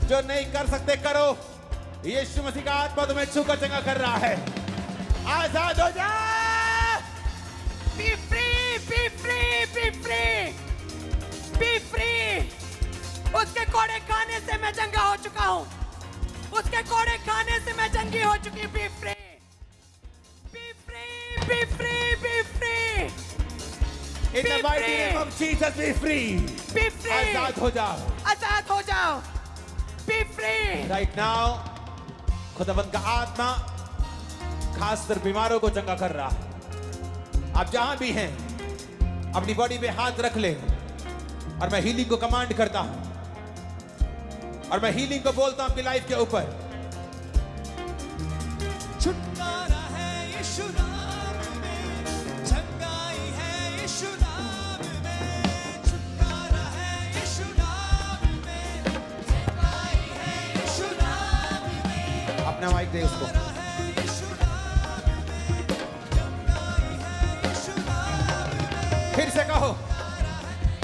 जो नहीं कर सकते करो। यीशु मसीह का आत्मा तुम्हें छूकर चंगा कर रहा है। आजाद हो जा। Be free! Be free! Be free! Be free! उसके कोड़े खाने से मैं चंगा हो चुका हूँ। उसके कोड़े खाने से मैं चंगी हो चुकी। Be free! Be free! Be free! Be free! In the mighty name of Jesus, be free. Be free! आजाद हो जाओ। आजाद हो जाओ। Be free! Right now, खुदावंद का आत्मा खासकर बीमारों को चंगा कर रहा है। आप जहां भी हैं, अपनी बॉडी पे हाथ रख ले और मैं हीलिंग को कमांड करता हूं और मैं हीलिंग को बोलता हूं आपकी लाइफ के ऊपर। छुटकारा है यीशु नाम में, चंगाई है यीशु नाम में, छुटकारा है यीशु नाम में, चंगाई है यीशु नाम में। अपना माइक दे उसको। फिर से कहो।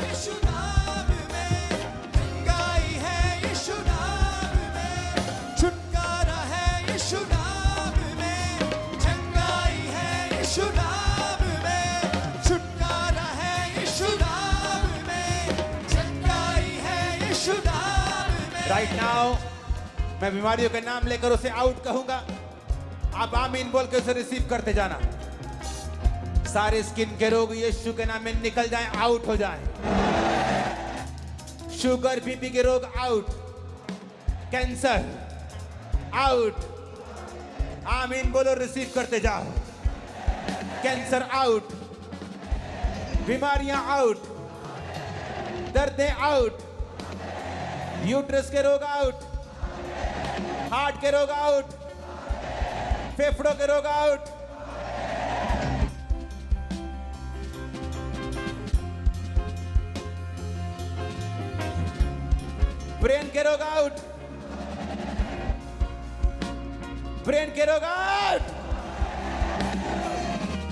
यीशु नाम में, चंगाई है यीशु नाम में, छुटकारा है यीशु नाम में, चंगाई है यीशु नाम में, छुटकारा है यीशु नाम में, चंगाई है यीशु नाम में। राइट नाउ मैं बीमारियों के नाम लेकर उसे आउट कहूंगा। आप आमीन बोल के उसे रिसीव करते जाना। सारे स्किन के रोग यीशु के नाम में निकल जाएं, आउट हो जाएं। शुगर बीपी के रोग आउट, कैंसर आउट। आमीन बोलो, रिसीव करते जाओ। कैंसर आउट, बीमारियां आउट, दर्दें आउट, यूट्रस के रोग आउट, हार्ट के रोग आउट, फेफड़ों के रोग आउट। ब्रेन के रोग आउट, ब्रेन के रोग out,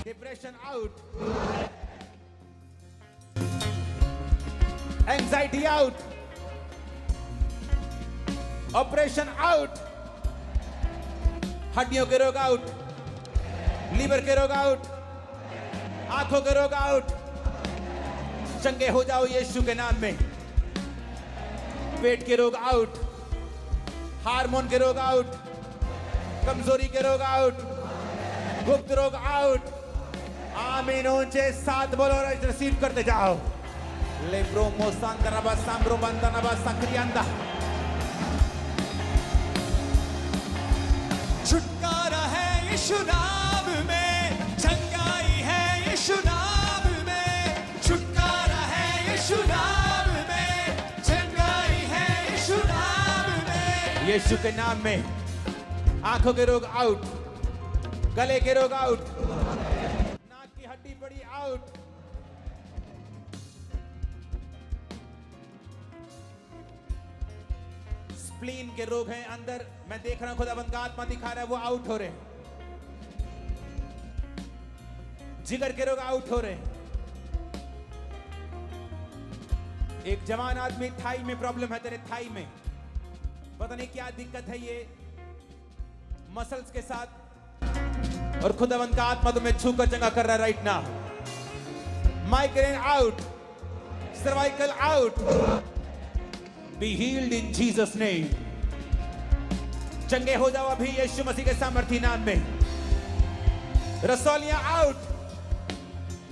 depression out, anxiety out, operation out, हड्डियों के रोग आउट, लीवर के रोग आउट, आंखों के रोग आउट। चंगे हो जाओ यीशु के नाम में। पेट के रोग आउट, हार्मोन के रोग आउट, कमजोरी के रोग आउट, गुप्त रोग आउट। आमीन। ऊंचे 7 बोलो और रिसीव करते जाओ। लेब्रो मोसांतरबा सांब्रो बंदनबा सक्रियंदा। छुटकारा है यीशु नाम में, चंगाई है यीशु नाम में। छुटकारा है यीशु नाम में, चंगाई है यीशु नाम में। यीशु के नाम में आंखों के रोग आउट, गले के रोग आउट, नाक की हड्डी पड़ी आउट, स्प्लीन के रोग हैं अंदर। मैं देख रहा हूं खुदाबंद का आत्मा दिखा रहा है, वो आउट हो रहे हैं। जिगर के रोग आउट हो रहे हैं। एक जवान आदमी, थाई में प्रॉब्लम है तेरे, थाई में पता नहीं क्या दिक्कत है ये मसल्स के साथ, और खुदावंद का आत्मा तुम्हें छूकर चंगा कर रहा है right now. Migraine out, cervical out, be healed in Jesus name. चंगे हो जाओ अभी यीशु मसीह के सामर्थी नाम में। रसौलियां आउट,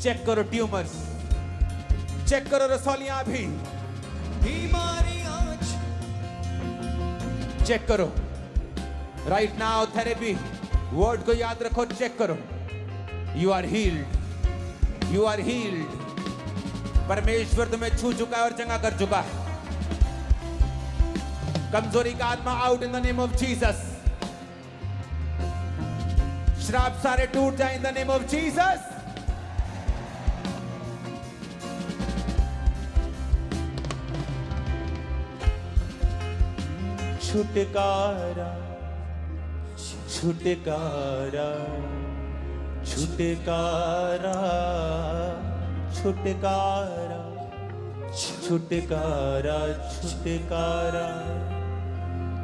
चेक करो ट्यूमर्स, चेक करो रसौलियां अभी, बीमारियां चेक करो राइट नाउ। थेरेपी वर्ड को याद रखो, चेक करो। You are healed, you are healed. परमेश्वर तुम्हें छू चुका है और चंगा कर चुका है। कमजोरी का आत्मा out in the name of Jesus. श्राप सारे टूट जाए in the name of Jesus. छुटकारा, छुटकारा, छुटकारा, छुटकारा, छुटकारा, छुटकारा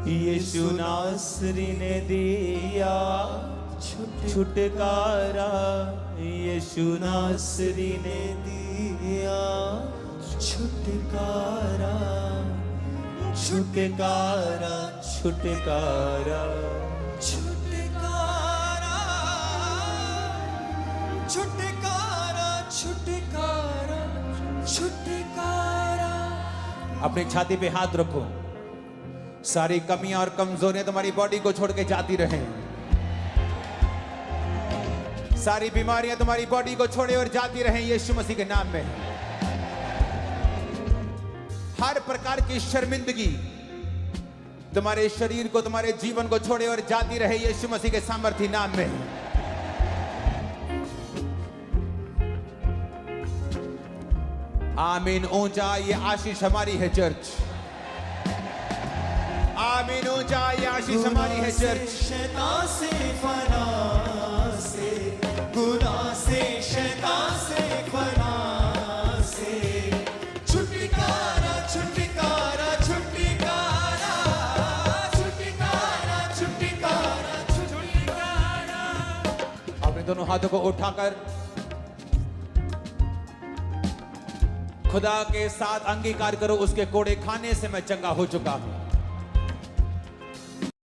यीशु नासरी ने दिया। छुटकारा यीशु नासरी ने दिया। छुटकारा, छुटकारा, छुटकारा, छुटकारा, छुटकारा, छुटकारा, छुटकारा। अपनी छाती पे हाथ रखो। सारी कमियां और कमजोरियां तुम्हारी बॉडी को छोड़ के जाती रहे। सारी बीमारियां तुम्हारी बॉडी को छोड़े और जाती रहे यीशु मसीह के नाम में। हर प्रकार की शर्मिंदगी तुम्हारे शरीर को, तुम्हारे जीवन को छोड़े और जाती रहे यीशु मसीह के सामर्थी नाम में। आमीन। ऊंचा ये आशीष हमारी है चर्च। आमीन। ऊंचा ये आशीष हमारी है चर्च। शैतान से, फना से, गुनाह से, शैतान से, फना से। छुटकारा, छुटकारा, छुटकारा, छुटकारा, छुटकारा, छुटकारा। अपने दोनों हाथों को उठाकर खुदा के साथ अंगीकार करो, उसके कोड़े खाने से मैं चंगा हो चुका हूं।